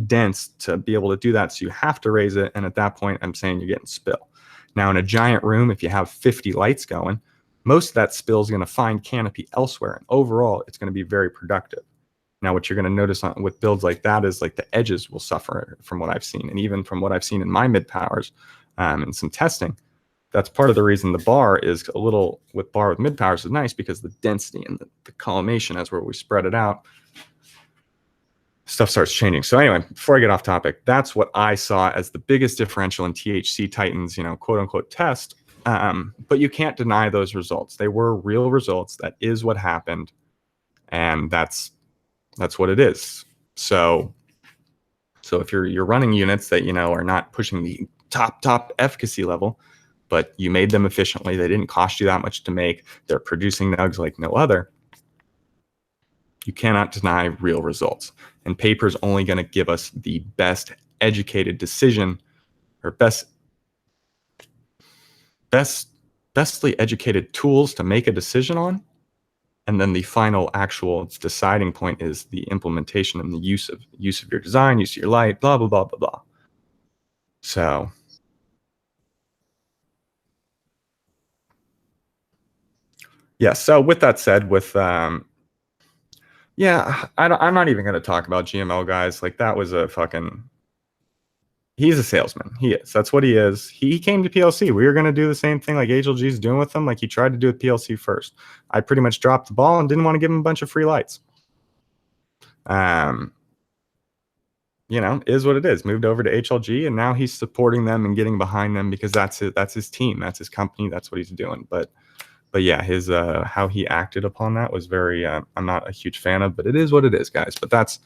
dense to be able to do that. So you have to raise it. And at that point, I'm saying you're getting spill. Now in a giant room, if you have 50 lights going, most of that spill is going to find canopy elsewhere. And overall, it's going to be very productive. Now, what you're going to notice with builds like that is like the edges will suffer from what I've seen. And even from what I've seen in my mid powers and some testing, that's part of the reason the bar is a little, with mid powers is nice, because the density and the collimation, as where we spread it out, stuff starts changing. So anyway, before I get off topic, that's what I saw as the biggest differential in THC Titan's, quote unquote test. But you can't deny those results. They were real results. That is what happened. And that's what it is. So if you're running units that, are not pushing the top efficacy level, but you made them efficiently, they didn't cost you that much to make, they're producing nugs like no other, you cannot deny real results. And paper is only going to give us the best educated decision, or bestly educated tools to make a decision on. And then the final actual deciding point is the implementation and the use of your design, use of your light, blah, blah, blah, blah, blah. So yeah, so with that said, I'm not even going to talk about GML guys. Like, that was he's a salesman. He is. That's what he is. He came to PLC. We were going to do the same thing like HLG's doing with them. Like, he tried to do with PLC first. I pretty much dropped the ball and didn't want to give him a bunch of free lights. Is what it is. Moved over to HLG, and now he's supporting them and getting behind them because that's his team. That's his company. That's what he's doing. But yeah, his how he acted upon that was very I'm not a huge fan of, but it is what it is, guys. But that's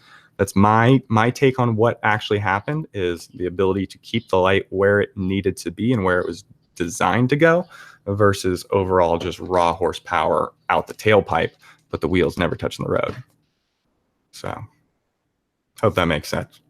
my take on what actually happened, is the ability to keep the light where it needed to be and where it was designed to go, versus overall just raw horsepower out the tailpipe, but the wheels never touching the road. So hope that makes sense.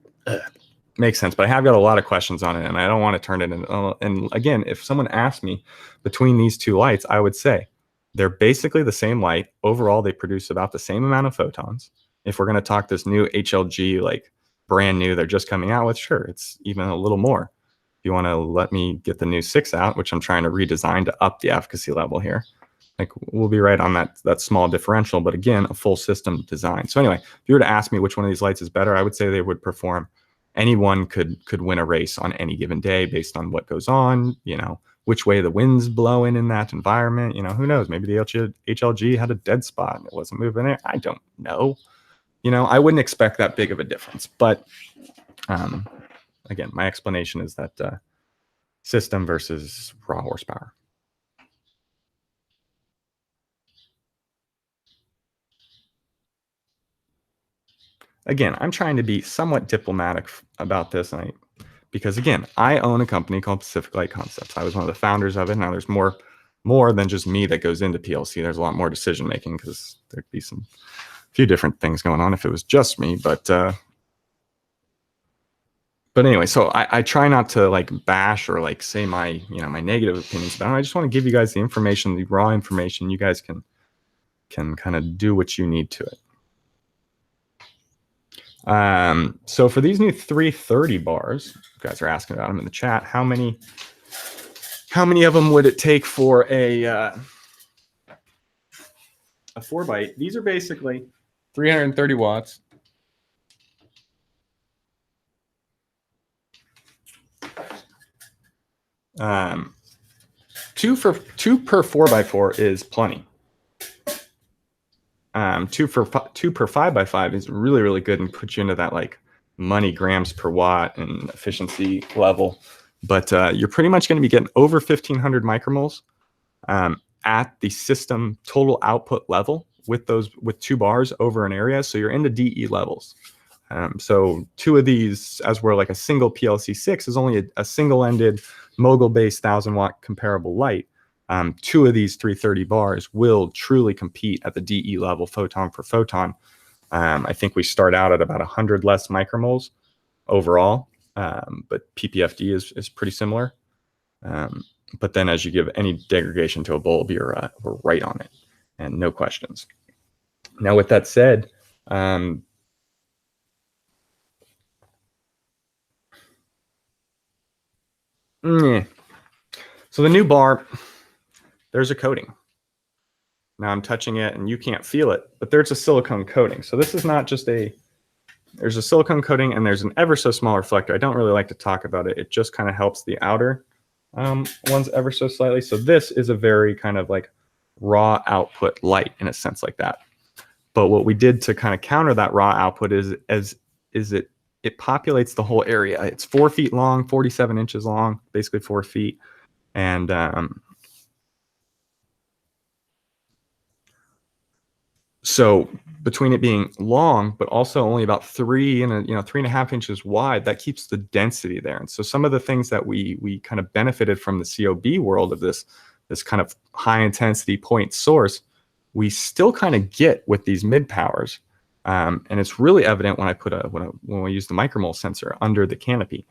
Makes sense, but I have got a lot of questions on it, and I don't want to turn it into. And again, if someone asked me between these two lights, I would say they're basically the same light. Overall, they produce about the same amount of photons. If we're going to talk this new HLG, like brand new, they're just coming out with, sure, it's even a little more. If you want to let me get the new 6 out, which I'm trying to redesign to up the efficacy level here, Like we'll be right on that small differential, but again, a full system design. So anyway, if you were to ask me which one of these lights is better, I would say they would perform. Anyone could win a race on any given day based on what goes on, which way the wind's blowing in that environment. Who knows? Maybe the HLG had a dead spot and it wasn't moving there. I don't know. I wouldn't expect that big of a difference. But again, my explanation is that system versus raw horsepower. Again, I'm trying to be somewhat diplomatic about this, because again, I own a company called Pacific Light Concepts. I was one of the founders of it. Now there's more than just me that goes into PLC. There's a lot more decision making because there'd be a few different things going on if it was just me. But anyway, so I try not to like bash or like say my my negative opinions about it. I just want to give you guys the information, the raw information. You guys can kind of do what you need to it. So for these new 330 bars, you guys are asking about them in the chat. How many of them would it take for a 4x8? These are basically 330 watts. Two per 4x4 is plenty. 2 per 5x5 is really, really good and puts you into that like money grams per watt and efficiency level. But you're pretty much going to be getting over 1500 micromoles at the system total output level with 2 bars over an area. So you're into DE levels. So 2 of these, as we're like a single PLC6, is only a single-ended mogul-based 1000-watt comparable light. 2 of these 330 bars will truly compete at the DE level, photon for photon. I think we start out at about 100 less micromoles overall, but PPFD is pretty similar. But then as you give any degradation to a bulb, we're right on it, and no questions. Now, with that said, so the new bar, there's a coating. Now I'm touching it and you can't feel it, but there's a silicone coating. So this is not just there's a silicone coating and there's an ever so small reflector. I don't really like to talk about it. It just kind of helps the outer ones ever so slightly. So this is a very kind of like raw output light in a sense like that. But what we did to kind of counter that raw output is it populates the whole area. It's 4 feet long, 47 inches long, basically 4 feet. And so between it being long, but also only about 3.5 inches wide, that keeps the density there. And so some of the things that we kind of benefited from the COB world of this kind of high intensity point source, we still kind of get with these mid powers. And it's really evident when I put when we use the micromole sensor under the canopy.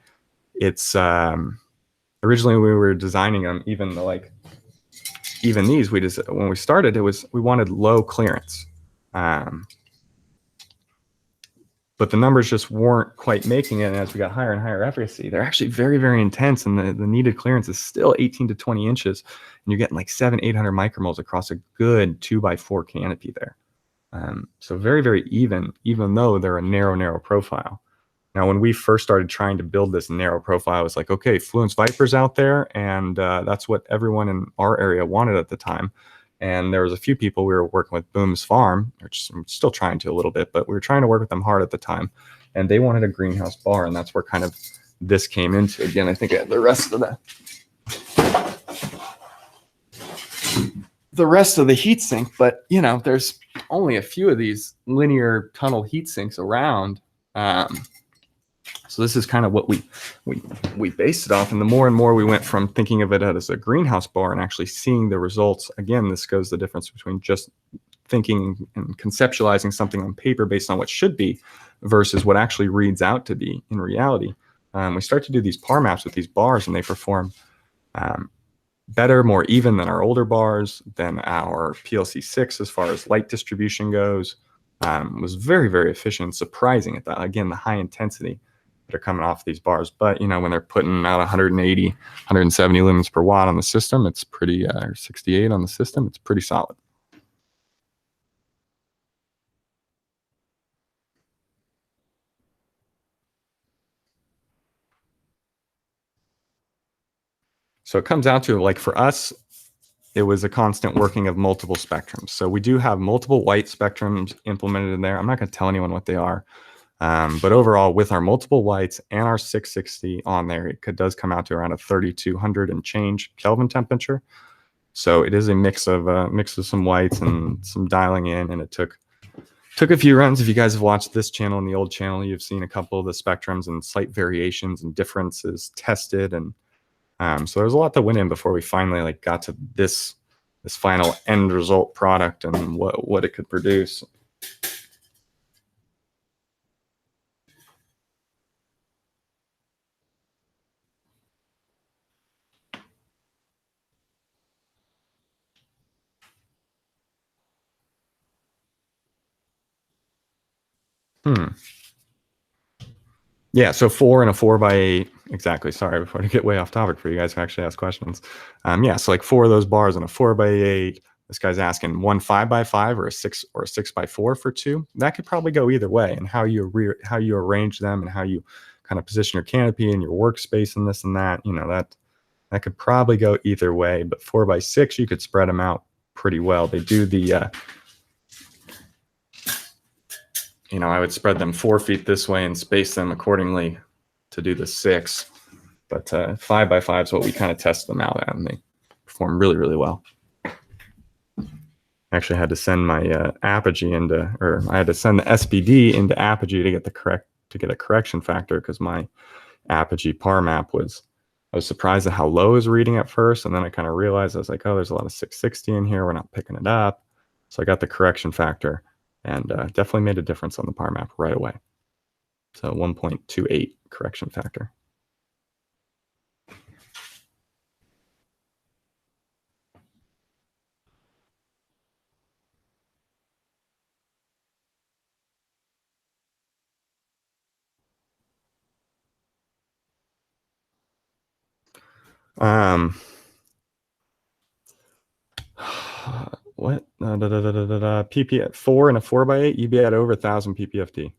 It's originally when we were designing them, even these, when we started, we wanted low clearance. But the numbers just weren't quite making it. And as we got higher and higher efficacy, they're actually very, very intense. And the needed clearance is still 18 to 20 inches. And you're getting like 700-800 micromoles across a good 2x4 canopy there. So very, very even though they're a narrow profile. Now, when we first started trying to build this narrow profile, it was like, okay, Fluence Viper's out there. And that's what everyone in our area wanted at the time. And there was a few people we were working with, Booms Farm, which I'm still trying to a little bit, but we were trying to work with them hard at the time. And they wanted a greenhouse bar, and that's where kind of this came into. Again, I think the rest of the heat sink, but there's only a few of these linear tunnel heat sinks around. So this is kind of what we based it off. And the more and more we went from thinking of it as a greenhouse bar and actually seeing the results, again, this goes the difference between just thinking and conceptualizing something on paper based on what should be versus what actually reads out to be in reality. We start to do these par maps with these bars, and they perform better, more even than our older bars, than our PLC6 as far as light distribution goes. Was very, very efficient, surprising at that. Again, the high intensity. that are coming off these bars. But, you know, when they're putting out 180, 170 lumens per watt on the system, it's pretty, or 68 on the system, it's pretty solid. So it comes out to, like, for us, it was a constant working of multiple spectrums. So we do have multiple white spectrums implemented in there. I'm not going to tell anyone what they are. But overall, with our multiple whites and our 660 on there, it does come out to around a 3200 and change Kelvin temperature. So it is a mix of some whites and some dialing in, and it took a few runs. If you guys have watched this channel and the old channel, you've seen a couple of the spectrums and slight variations and differences tested, and so there's a lot that went in before we finally like got to this final end result product and what it could produce. Yeah, so 4 and a 4x8, exactly. Sorry, before I get way off topic for you guys who actually ask questions. Yeah, so like 4 of those bars and a 4x8. This guy's asking 1 5x5 or a 6x4 for 2. That could probably go either way, and how you arrange them and how you kind of position your canopy and your workspace and this and that. You know, that could probably go either way. But 4x6, you could spread them out pretty well. They do the you know, I would spread them 4 feet this way and space them accordingly to do the 6. But 5x5 is what we kind of test them out at, and they perform really, really well. I actually had to send my Apogee into, or I had to send the SBD into Apogee to get a correction factor, because my Apogee par map I was surprised at how low it was reading at first, and then I kind of realized, I was like, oh, there's a lot of 660 in here, we're not picking it up. So I got the correction factor, and definitely made a difference on the par map right away. So 1.28 correction factor. What? PPF 4 and a 4x8, you'd be at over 1,000 ppft.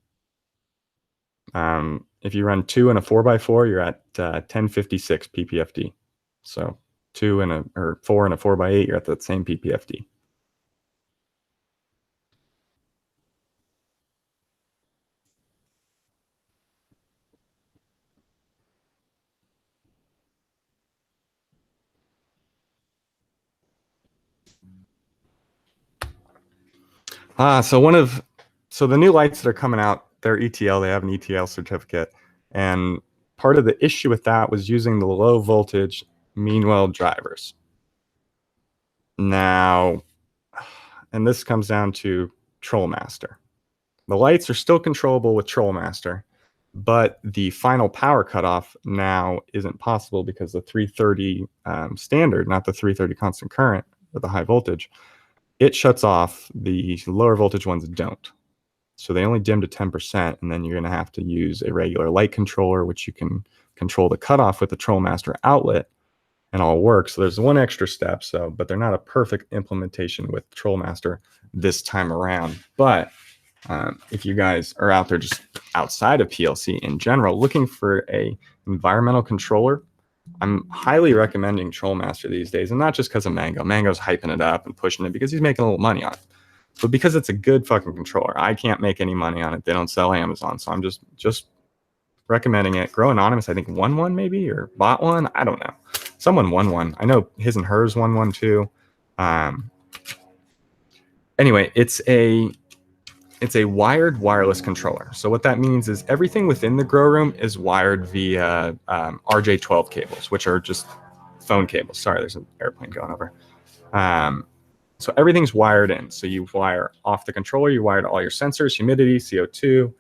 If you run 2 and a 4x4, you're at 1056 ppft. So 4 and a 4x8, you're at that same ppft. So the new lights that are coming out, they're ETL. They have an ETL certificate, and part of the issue with that was using the low voltage Meanwell drivers. Now, and this comes down to Trollmaster. The lights are still controllable with Trollmaster, but the final power cutoff now isn't possible because the 330 standard, not the 330 constant current or the high voltage, it shuts off. The lower voltage ones don't. So they only dim to 10%, and then you're going to have to use a regular light controller, which you can control the cutoff with the Trollmaster outlet, and all works. So there's one extra step, but they're not a perfect implementation with Trollmaster this time around. But if you guys are out there just outside of PLC in general, looking for a environmental controller, I'm highly recommending Trollmaster these days, and not just because of Mango. Mango's hyping it up and pushing it because he's making a little money on it, but because it's a good fucking controller. I can't make any money on it. They don't sell Amazon, so I'm just recommending it. Grow Anonymous, I think, won one maybe, or bought one. I don't know. Someone won one. I know his and hers won one too. Anyway, it's a wired wireless controller. So what that means is everything within the grow room is wired via RJ12 cables, which are just phone cables. Sorry, there's an airplane going over. So everything's wired in. So you wire off the controller, you wire all your sensors, humidity, CO2,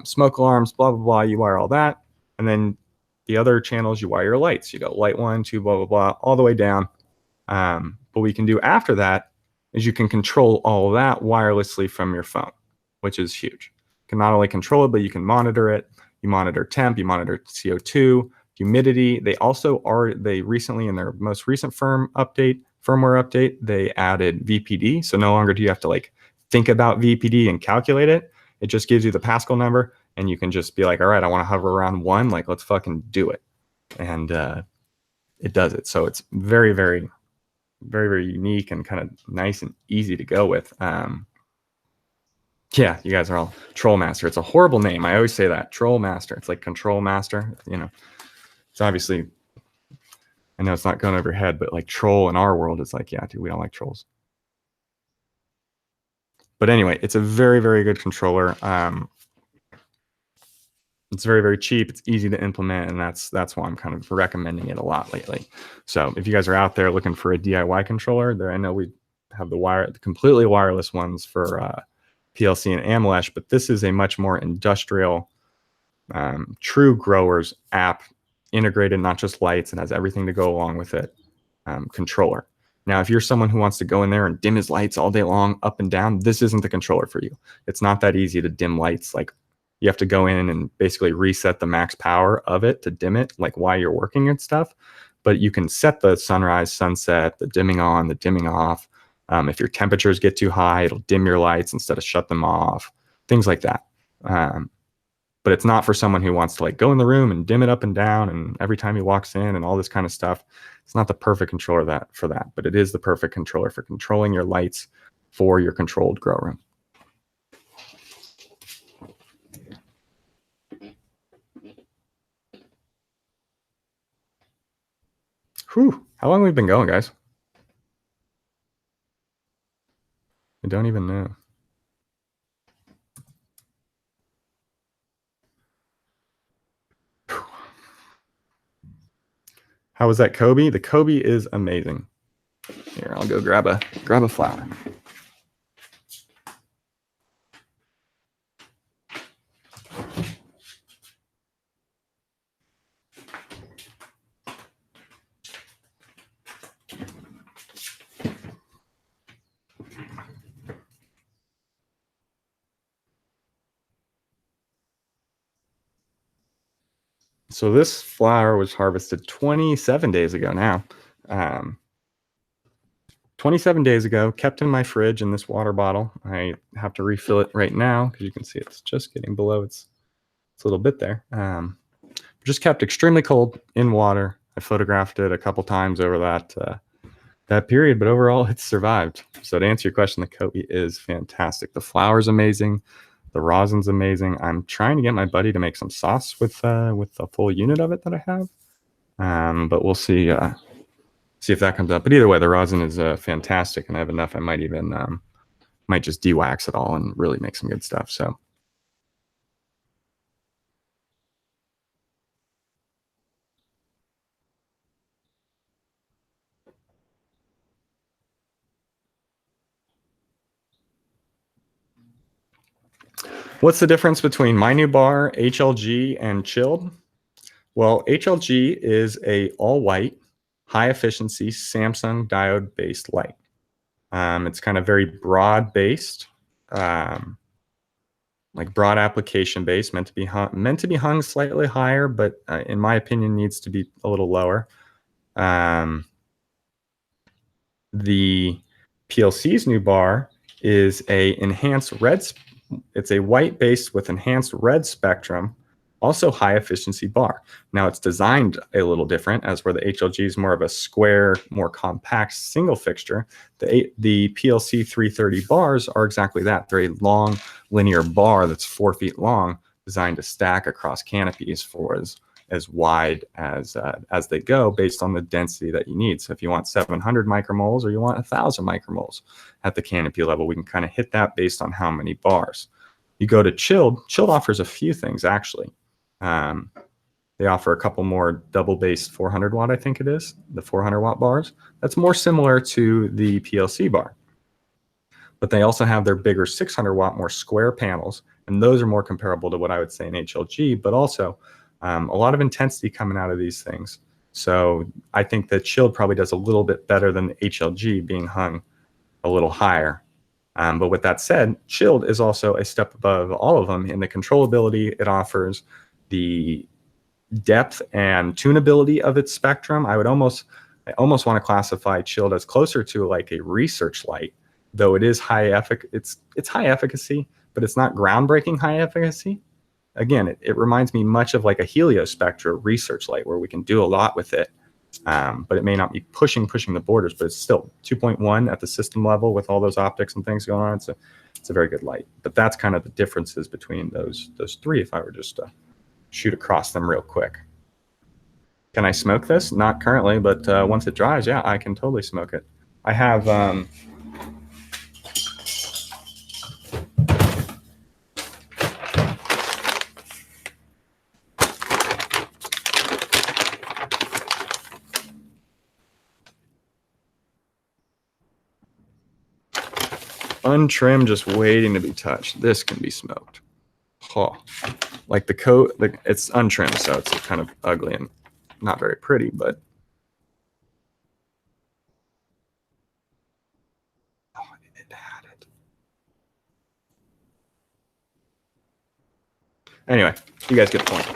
smoke alarms, blah, blah, blah. You wire all that. And then the other channels, you wire your lights. You go light 1, 2, blah, blah, blah, all the way down. What we can do after that is you can control all of that wirelessly from your phone, which is huge. You can not only control it, but you can monitor it. You monitor temp, you monitor CO2, humidity. They recently, in their most recent firmware update, they added VPD. So no longer do you have to like think about VPD and calculate it. It just gives you the Pascal number, and you can just be like, all right, I want to hover around 1, like let's fucking do it. And it does it. So it's very, very, very, very unique and kind of nice and easy to go with. Yeah, you guys are all Troll Master. It's a horrible name. I always say that. Troll Master. It's like Control Master. You know, it's obviously, I know it's not going over your head, but like troll in our world is like, yeah, dude, we don't like trolls. But anyway, it's a very, very good controller. It's very, very cheap. It's easy to implement, and that's why I'm kind of recommending it a lot lately. So if you guys are out there looking for a DIY controller, there I know we have the completely wireless ones for PLC and AMLESH, but this is a much more industrial, true growers app, integrated, not just lights, and has everything to go along with it, controller. Now, if you're someone who wants to go in there and dim his lights all day long, up and down, this isn't the controller for you. It's not that easy to dim lights. Like, you have to go in and basically reset the max power of it to dim it, like while you're working and stuff. But you can set the sunrise, sunset, the dimming on, the dimming off. If your temperatures get too high, it'll dim your lights instead of shut them off, things like that. But it's not for someone who wants to like go in the room and dim it up and down and every time he walks in and all this kind of stuff. It's not the perfect controller for that, but it is the perfect controller for controlling your lights for your controlled grow room. Whew, how long have we been going, guys? I don't even know. How was that Kobe? The Kobe is amazing. Here, I'll go grab a flower. So this flower was harvested 27 days ago now. 27 days ago, kept in my fridge in this water bottle. I have to refill it right now because you can see it's just getting below its little bit there. Just kept extremely cold in water. I photographed it a couple times over that period, but overall it's survived. So to answer your question, the Kobe is fantastic. The flower's amazing. The rosin's amazing. I'm trying to get my buddy to make some sauce with a full unit of it that I have. But we'll see if that comes up. But either way, the rosin is fantastic, and I have enough. I might even might just de-wax it all and really make some good stuff. So. What's the difference between my new bar, HLG, and chilled? Well, HLG is a all-white, high-efficiency Samsung diode-based light. It's kind of very broad-based, like broad application-based, meant to be hung slightly higher, but in my opinion, needs to be a little lower. The PLC's new bar is a enhanced red. It's a white base with enhanced red spectrum, also high efficiency bar. Now it's designed a little different, as where the HLG is more of a square, more compact single fixture. The PLC 330 bars are exactly that. They're a long linear bar that's 4 feet long, designed to stack across canopies for as wide as they go, based on the density that you need. So if you want 700 micromoles or you want 1,000 micromoles at the canopy level, we can kind of hit that based on how many bars. You go to chilled. Chilled offers a few things, actually. They offer a couple more double-based 400 watt, I think it is, the 400 watt bars. That's more similar to the PLC bar. But they also have their bigger 600 watt, more square panels, and those are more comparable to what I would say in HLG, but also a lot of intensity coming out of these things. So I think that chilled probably does a little bit better than the HLG, being hung a little higher. But with that said, chilled is also a step above all of them in the controllability it offers, the depth and tunability of its spectrum. I almost want to classify chilled as closer to like a research light, though it is it's high efficacy, but it's not groundbreaking high efficacy. Again, it reminds me much of like a heliospectra research light, where we can do a lot with it, but it may not be pushing the borders, but it's still 2.1 at the system level with all those optics and things going on. It's a very good light. But that's kind of the differences between those three, if I were just to shoot across them real quick. Can I smoke this? Not currently, but once it dries, yeah, I can totally smoke it. I have untrimmed, just waiting to be touched. This can be smoked. Oh, like the coat, it's untrimmed, so it's kind of ugly and not very pretty, but oh, it had it. Anyway, you guys get the point.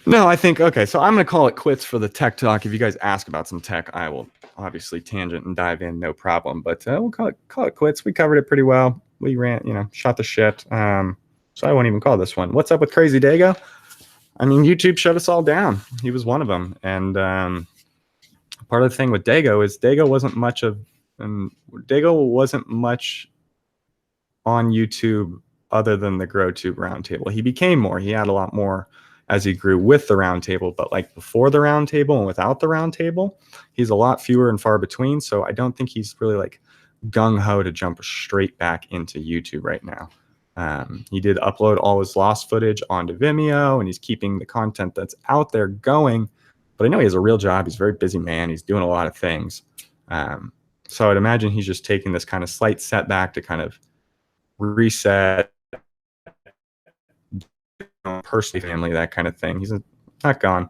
No, I think, okay, so I'm going to call it quits for the tech talk. If you guys ask about some tech, I will obviously tangent and dive in, no problem. But we'll call it quits. We covered it pretty well. We ran, shot the shit. So I won't even call this one. What's up with Crazy Dago? I mean, YouTube shut us all down. He was one of them. And part of the thing with Dago is Dago wasn't much on YouTube other than the GrowTube roundtable. He became more. He had a lot more as he grew with the roundtable, but like before the roundtable and without the roundtable, he's a lot fewer and far between. So I don't think he's really like gung-ho to jump straight back into YouTube right now. He did upload all his lost footage onto Vimeo, and he's keeping the content that's out there going. But I know he has a real job. He's a very busy man. He's doing a lot of things. So I'd imagine he's just taking this kind of slight setback to kind of reset, personally, family, that kind of thing. He's not gone.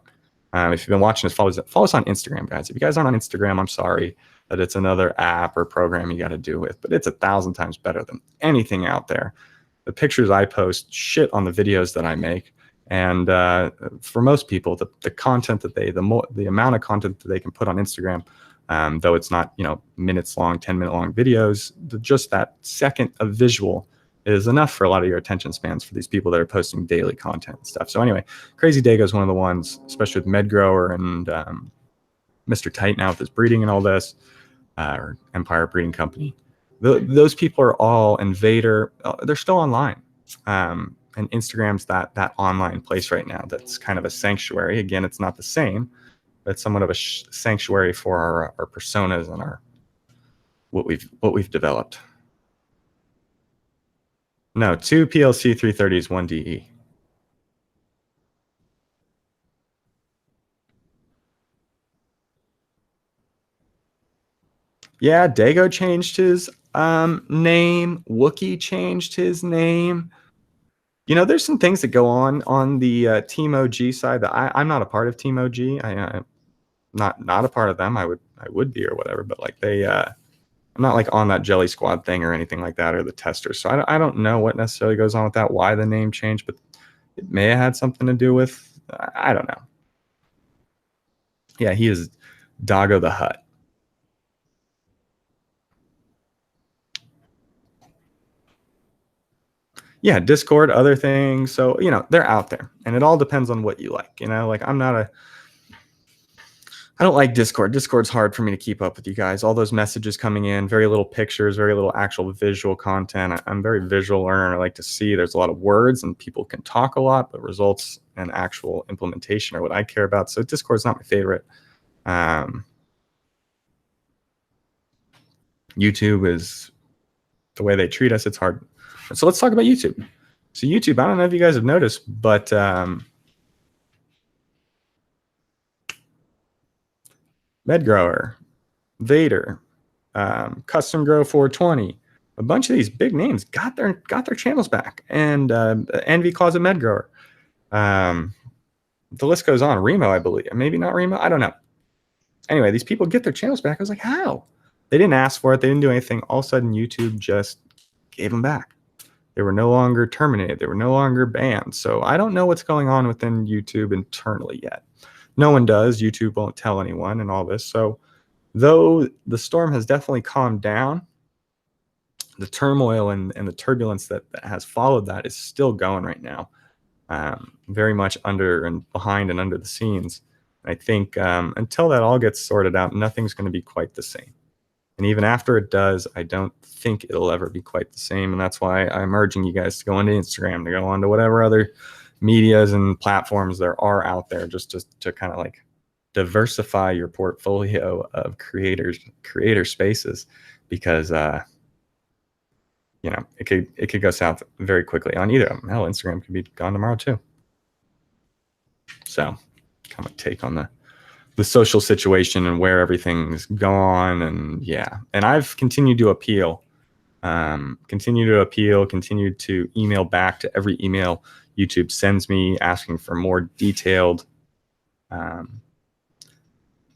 If you've been watching us, follow us on Instagram, guys. If you guys aren't on Instagram, I'm sorry that it's another app or program you got to do with, but it's 1,000 times better than anything out there. The pictures I post shit on the videos that I make, and for most people, the content that the amount of content that they can put on Instagram, though it's not minutes long, 10-minute long videos, just that second of visual is enough for a lot of your attention spans for these people that are posting daily content and stuff. So anyway, Crazy Dago is one of the ones, especially with MedGrower and Mr. Tight now with his breeding and all this, or Empire Breeding Company. Those people are all Invader. They're still online. And Instagram's that online place right now that's kind of a sanctuary. Again, it's not the same, but it's somewhat of a sanctuary for our personas and what we've developed. No, 2 PLC 330s, 1 DE. Yeah, Dago changed his name. Wookie changed his name. There's some things that go on the Team OG side that I'm not a part of Team OG. I'm not a part of them. I would be or whatever, but like I'm not like on that Jelly Squad thing or anything like that, or the testers. So I don't know what necessarily goes on with that, why the name changed, but it may have had something to do with, I don't know. Yeah, he is Doggo the Hutt. Yeah, Discord, other things. So, they're out there, and it all depends on what you like. Like I don't like Discord. Discord's hard for me to keep up with you guys. All those messages coming in, very little pictures, very little actual visual content. I'm a very visual learner. I like to see. There's a lot of words, and people can talk a lot, but results and actual implementation are what I care about. So Discord's not my favorite. YouTube is the way they treat us. It's hard. So let's talk about YouTube. So YouTube, I don't know if you guys have noticed, but MedGrower, Vader, Custom Grow 420, a bunch of these big names got their channels back, and Envy Closet MedGrower. the list goes on. Remo, I believe. Maybe not Remo. I don't know. Anyway, these people get their channels back. I was like, how? They didn't ask for it. They didn't do anything. All of a sudden, YouTube just gave them back. They were no longer terminated. They were no longer banned. So I don't know what's going on within YouTube internally yet. No one does. YouTube won't tell anyone and all this. So though the storm has definitely calmed down, the turmoil and the turbulence that has followed that is still going right now. Very much under and behind and under the scenes. I think until that all gets sorted out, nothing's going to be quite the same. And even after it does, I don't think it'll ever be quite the same. And that's why I'm urging you guys to go onto Instagram, to go onto whatever other medias and platforms there are out there, just to kind of like diversify your portfolio of creator spaces, because you know, it could go south very quickly on either of them. Hell, Instagram could be gone tomorrow too. So kind of take on the social situation and where everything's gone. And yeah, and I've continued to appeal, continued to email back to every email YouTube sends me asking for more detailed,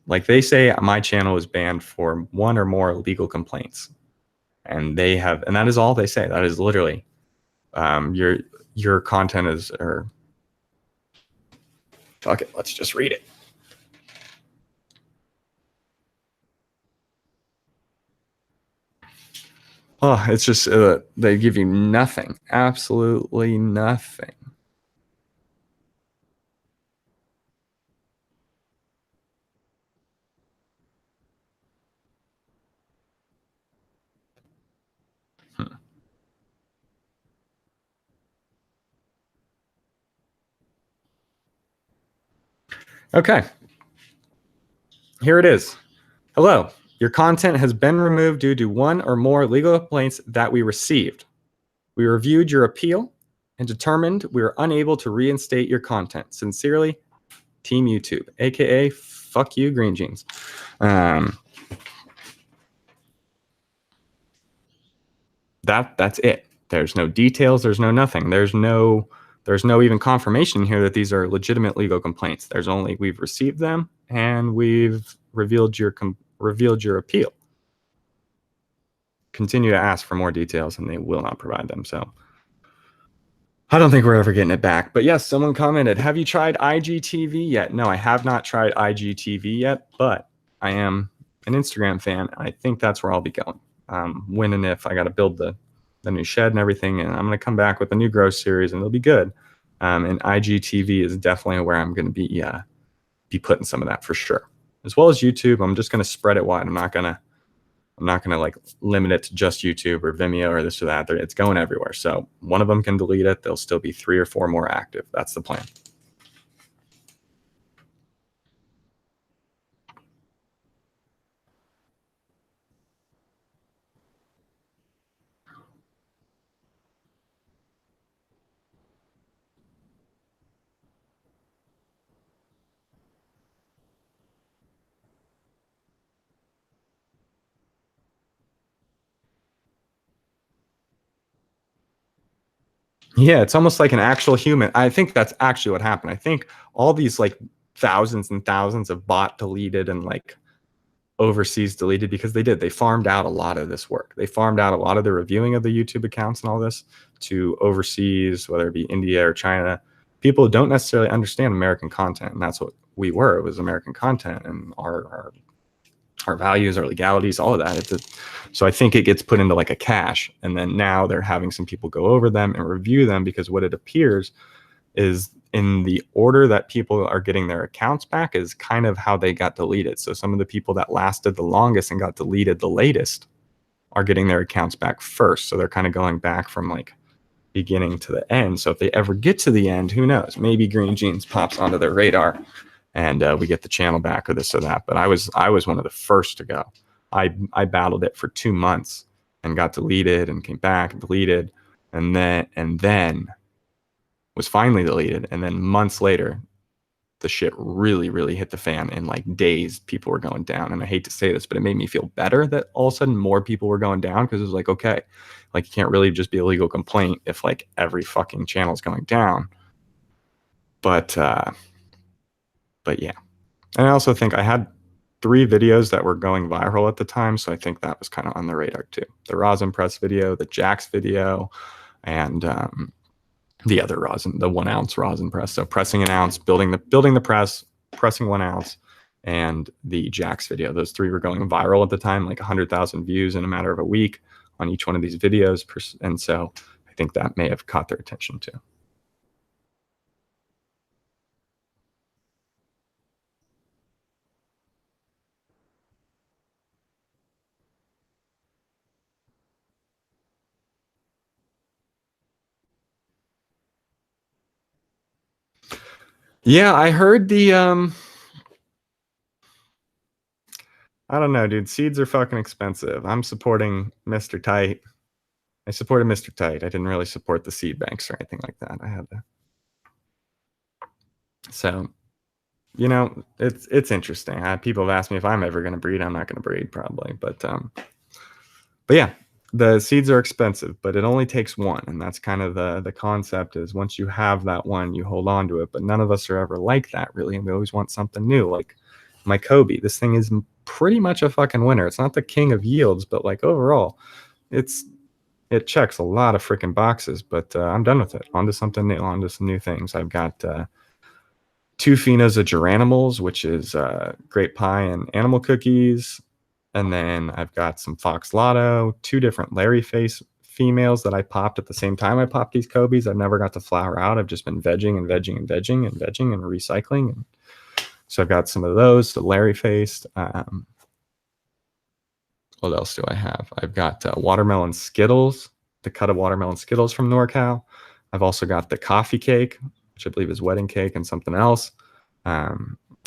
like they say my channel is banned for 1 or more legal complaints. And they have, and that is all they say. That is literally your content is, or fuck it, let's just read it. Oh, it's just they give you nothing, absolutely nothing. Okay, here it is. Hello, your content has been removed due to 1 or more legal complaints that we received. We reviewed your appeal and determined we are unable to reinstate your content. Sincerely, Team YouTube, aka fuck you, Greengenes. That's it. There's no details. There's no nothing. There's no even confirmation here that these are legitimate legal complaints. There's only we've received them and we've revealed your appeal. Continue to ask for more details and they will not provide them. So I don't think we're ever getting it back. But yes, someone commented, have you tried IGTV yet? No, I have not tried IGTV yet, but I am an Instagram fan. I think that's where I'll be going. When and if I got to build the new shed and everything, and I'm going to come back with a new growth series and it'll be good. And IGTV is definitely where I'm going to be putting some of that for sure. As well as YouTube, I'm just going to spread it wide. I'm not going to like limit it to just YouTube or Vimeo or this or that. It's going everywhere. So one of them can delete it. There'll still be 3 or 4 more active. That's the plan. Yeah, it's almost like an actual human. I think that's actually what happened. I think all these like thousands and thousands of bot deleted and like overseas deleted because they farmed out a lot of this work. They farmed out a lot of the reviewing of the YouTube accounts and all this to overseas, whether it be India or China. People don't necessarily understand American content, and that's what we were. It was American content, and our values, our legalities, all of that. So I think it gets put into like a cache, and then now they're having some people go over them and review them, because what it appears is in the order that people are getting their accounts back is kind of how they got deleted. So some of the people that lasted the longest and got deleted the latest are getting their accounts back first. So they're kind of going back from like beginning to the end. So if they ever get to the end, who knows? Maybe Greengenes pops onto their radar and we get the channel back or this or that. But I was one of the first to go. I battled it for 2 months and got deleted and came back and deleted, and then was finally deleted. And then months later, the shit really hit the fan. In like days, people were going down. And I hate to say this, but it made me feel better that all of a sudden more people were going down, because it was like, okay, like you can't really just be a legal complaint if like every fucking channel is going down. But But yeah. And I also think I had 3 videos that were going viral at the time, so I think that was kind of on the radar too. The rosin press video, the Jax video, and the other rosin, the 1 ounce rosin press. So pressing an ounce, building the press, pressing 1 ounce, and the Jax video. Those 3 were going viral at the time, like 100,000 views in a matter of a week on each one of these videos. And so I think that may have caught their attention too. Yeah, I heard the I don't know, dude. Seeds are fucking expensive. I'm supporting Mr. Tight. I supported Mr. Tight. I didn't really support the seed banks or anything like that. I had to. So, you know, it's interesting. People have asked me if I'm ever going to breed. I'm not going to breed probably, but yeah, the seeds are expensive, but it only takes one, and that's kind of the concept. Is once you have that one, you hold on to it. But none of us are ever like that, really, and we always want something new. Like my Kobe, this thing is pretty much a fucking winner. It's not the king of yields, but like overall, it checks a lot of freaking boxes. But I'm done with it. On to something new. On to some new things. I've got 2 phenos of geranimals, which is grape pie and animal cookies. And then I've got some Fox Lotto, 2 different Larry face females that I popped at the same time I popped these Kobe's. I've never got to flower out. I've just been vegging and vegging and vegging and vegging and recycling. And so I've got some of those, the Larry faced. What else do I have? I've got watermelon Skittles, the cut of watermelon Skittles from NorCal. I've also got the coffee cake, which I believe is wedding cake and something else.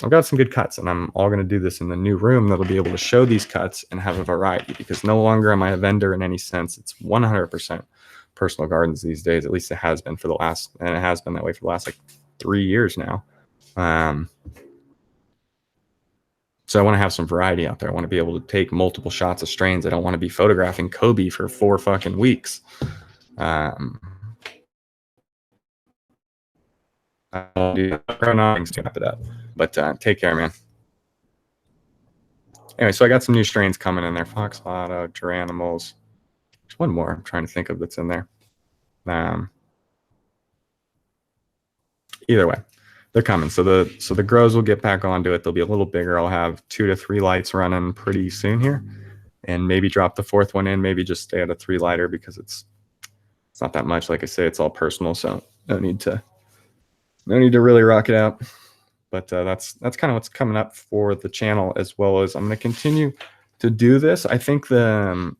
I've got some good cuts, and I'm all going to do this in the new room that'll be able to show these cuts and have a variety, because no longer am I a vendor in any sense. It's 100% personal gardens these days. At least it has been and it has been that way for the last like 3 years now. So I want to have some variety out there. I want to be able to take multiple shots of strains. I don't want to be photographing Kobe for 4 fucking weeks. I'll do things to wrap it up. But take care, man. Anyway, so I got some new strains coming in there. Fox Lotto, Geranimals. There's one more I'm trying to think of that's in there. Either way, they're coming. So the grows will get back onto it. They'll be a little bigger. I'll have 2 to 3 lights running pretty soon here, and maybe drop the 4th one in. Maybe just stay at a 3 lighter because it's not that much. Like I say, it's all personal, so no need to really rock it out. But that's kind of what's coming up for the channel, as well as I'm going to continue to do this. I think when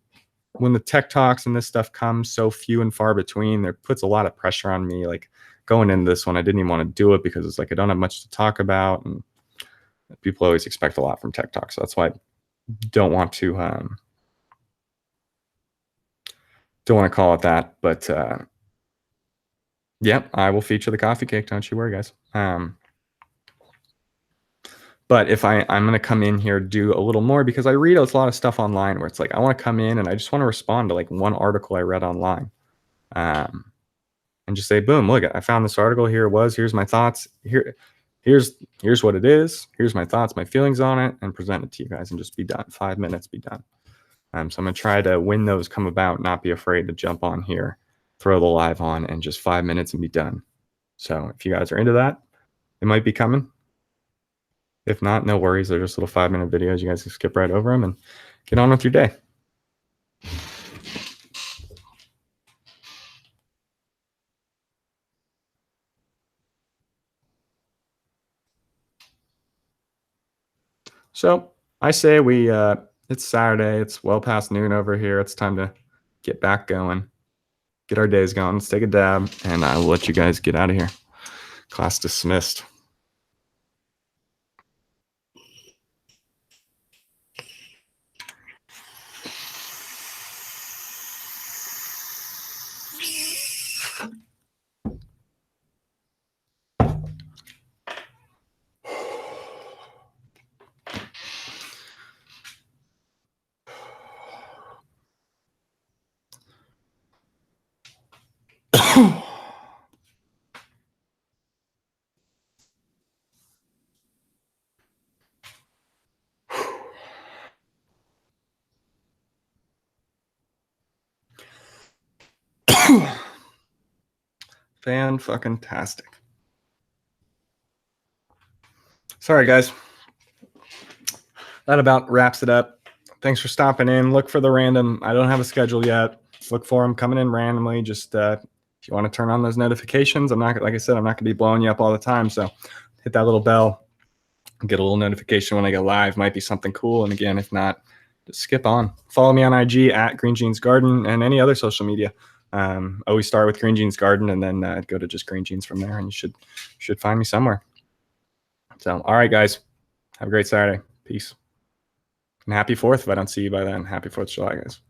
the tech talks and this stuff comes so few and far between, there puts a lot of pressure on me. Like going into this one, I didn't even want to do it because it's like I don't have much to talk about, and people always expect a lot from tech talk. So that's why I don't want to call it that. But yeah, I will feature the coffee cake. Don't you worry, guys. But if I'm going to come in here, do a little more, because I read a lot of stuff online where it's like, I want to come in and I just want to respond to like one article I read online, and just say, boom, look, I found this article. Here it was. Here's my thoughts. Here's what it is. Here's my thoughts, my feelings on it, and present it to you guys and just be done. 5 minutes, be done. So I'm going to try to, when those come about, not be afraid to jump on here, throw the live on, and just 5 minutes and be done. So if you guys are into that, it might be coming. If not, no worries. They're just little 5-minute videos. You guys can skip right over them and get on with your day. So I say it's Saturday. It's well past noon over here. It's time to get back going, get our days going. Let's take a dab, and I will let you guys get out of here. Class dismissed. Fan-fucking-tastic. Sorry, guys. That about wraps it up. Thanks for stopping in. Look for the random. I don't have a schedule yet. Look for them coming in randomly. Just if you want to turn on those notifications, I'm not, like I said, I'm not going to be blowing you up all the time. So hit that little bell. Get a little notification when I go live. Might be something cool. And again, if not, just skip on. Follow me on IG at Greengenes Garden and any other social media. Always start with Greengenes Garden and then go to just Greengenes from there, and you should find me somewhere. So, all right, guys, have a great Saturday. Peace. And happy 4th if I don't see you by then. Happy 4th of July, guys.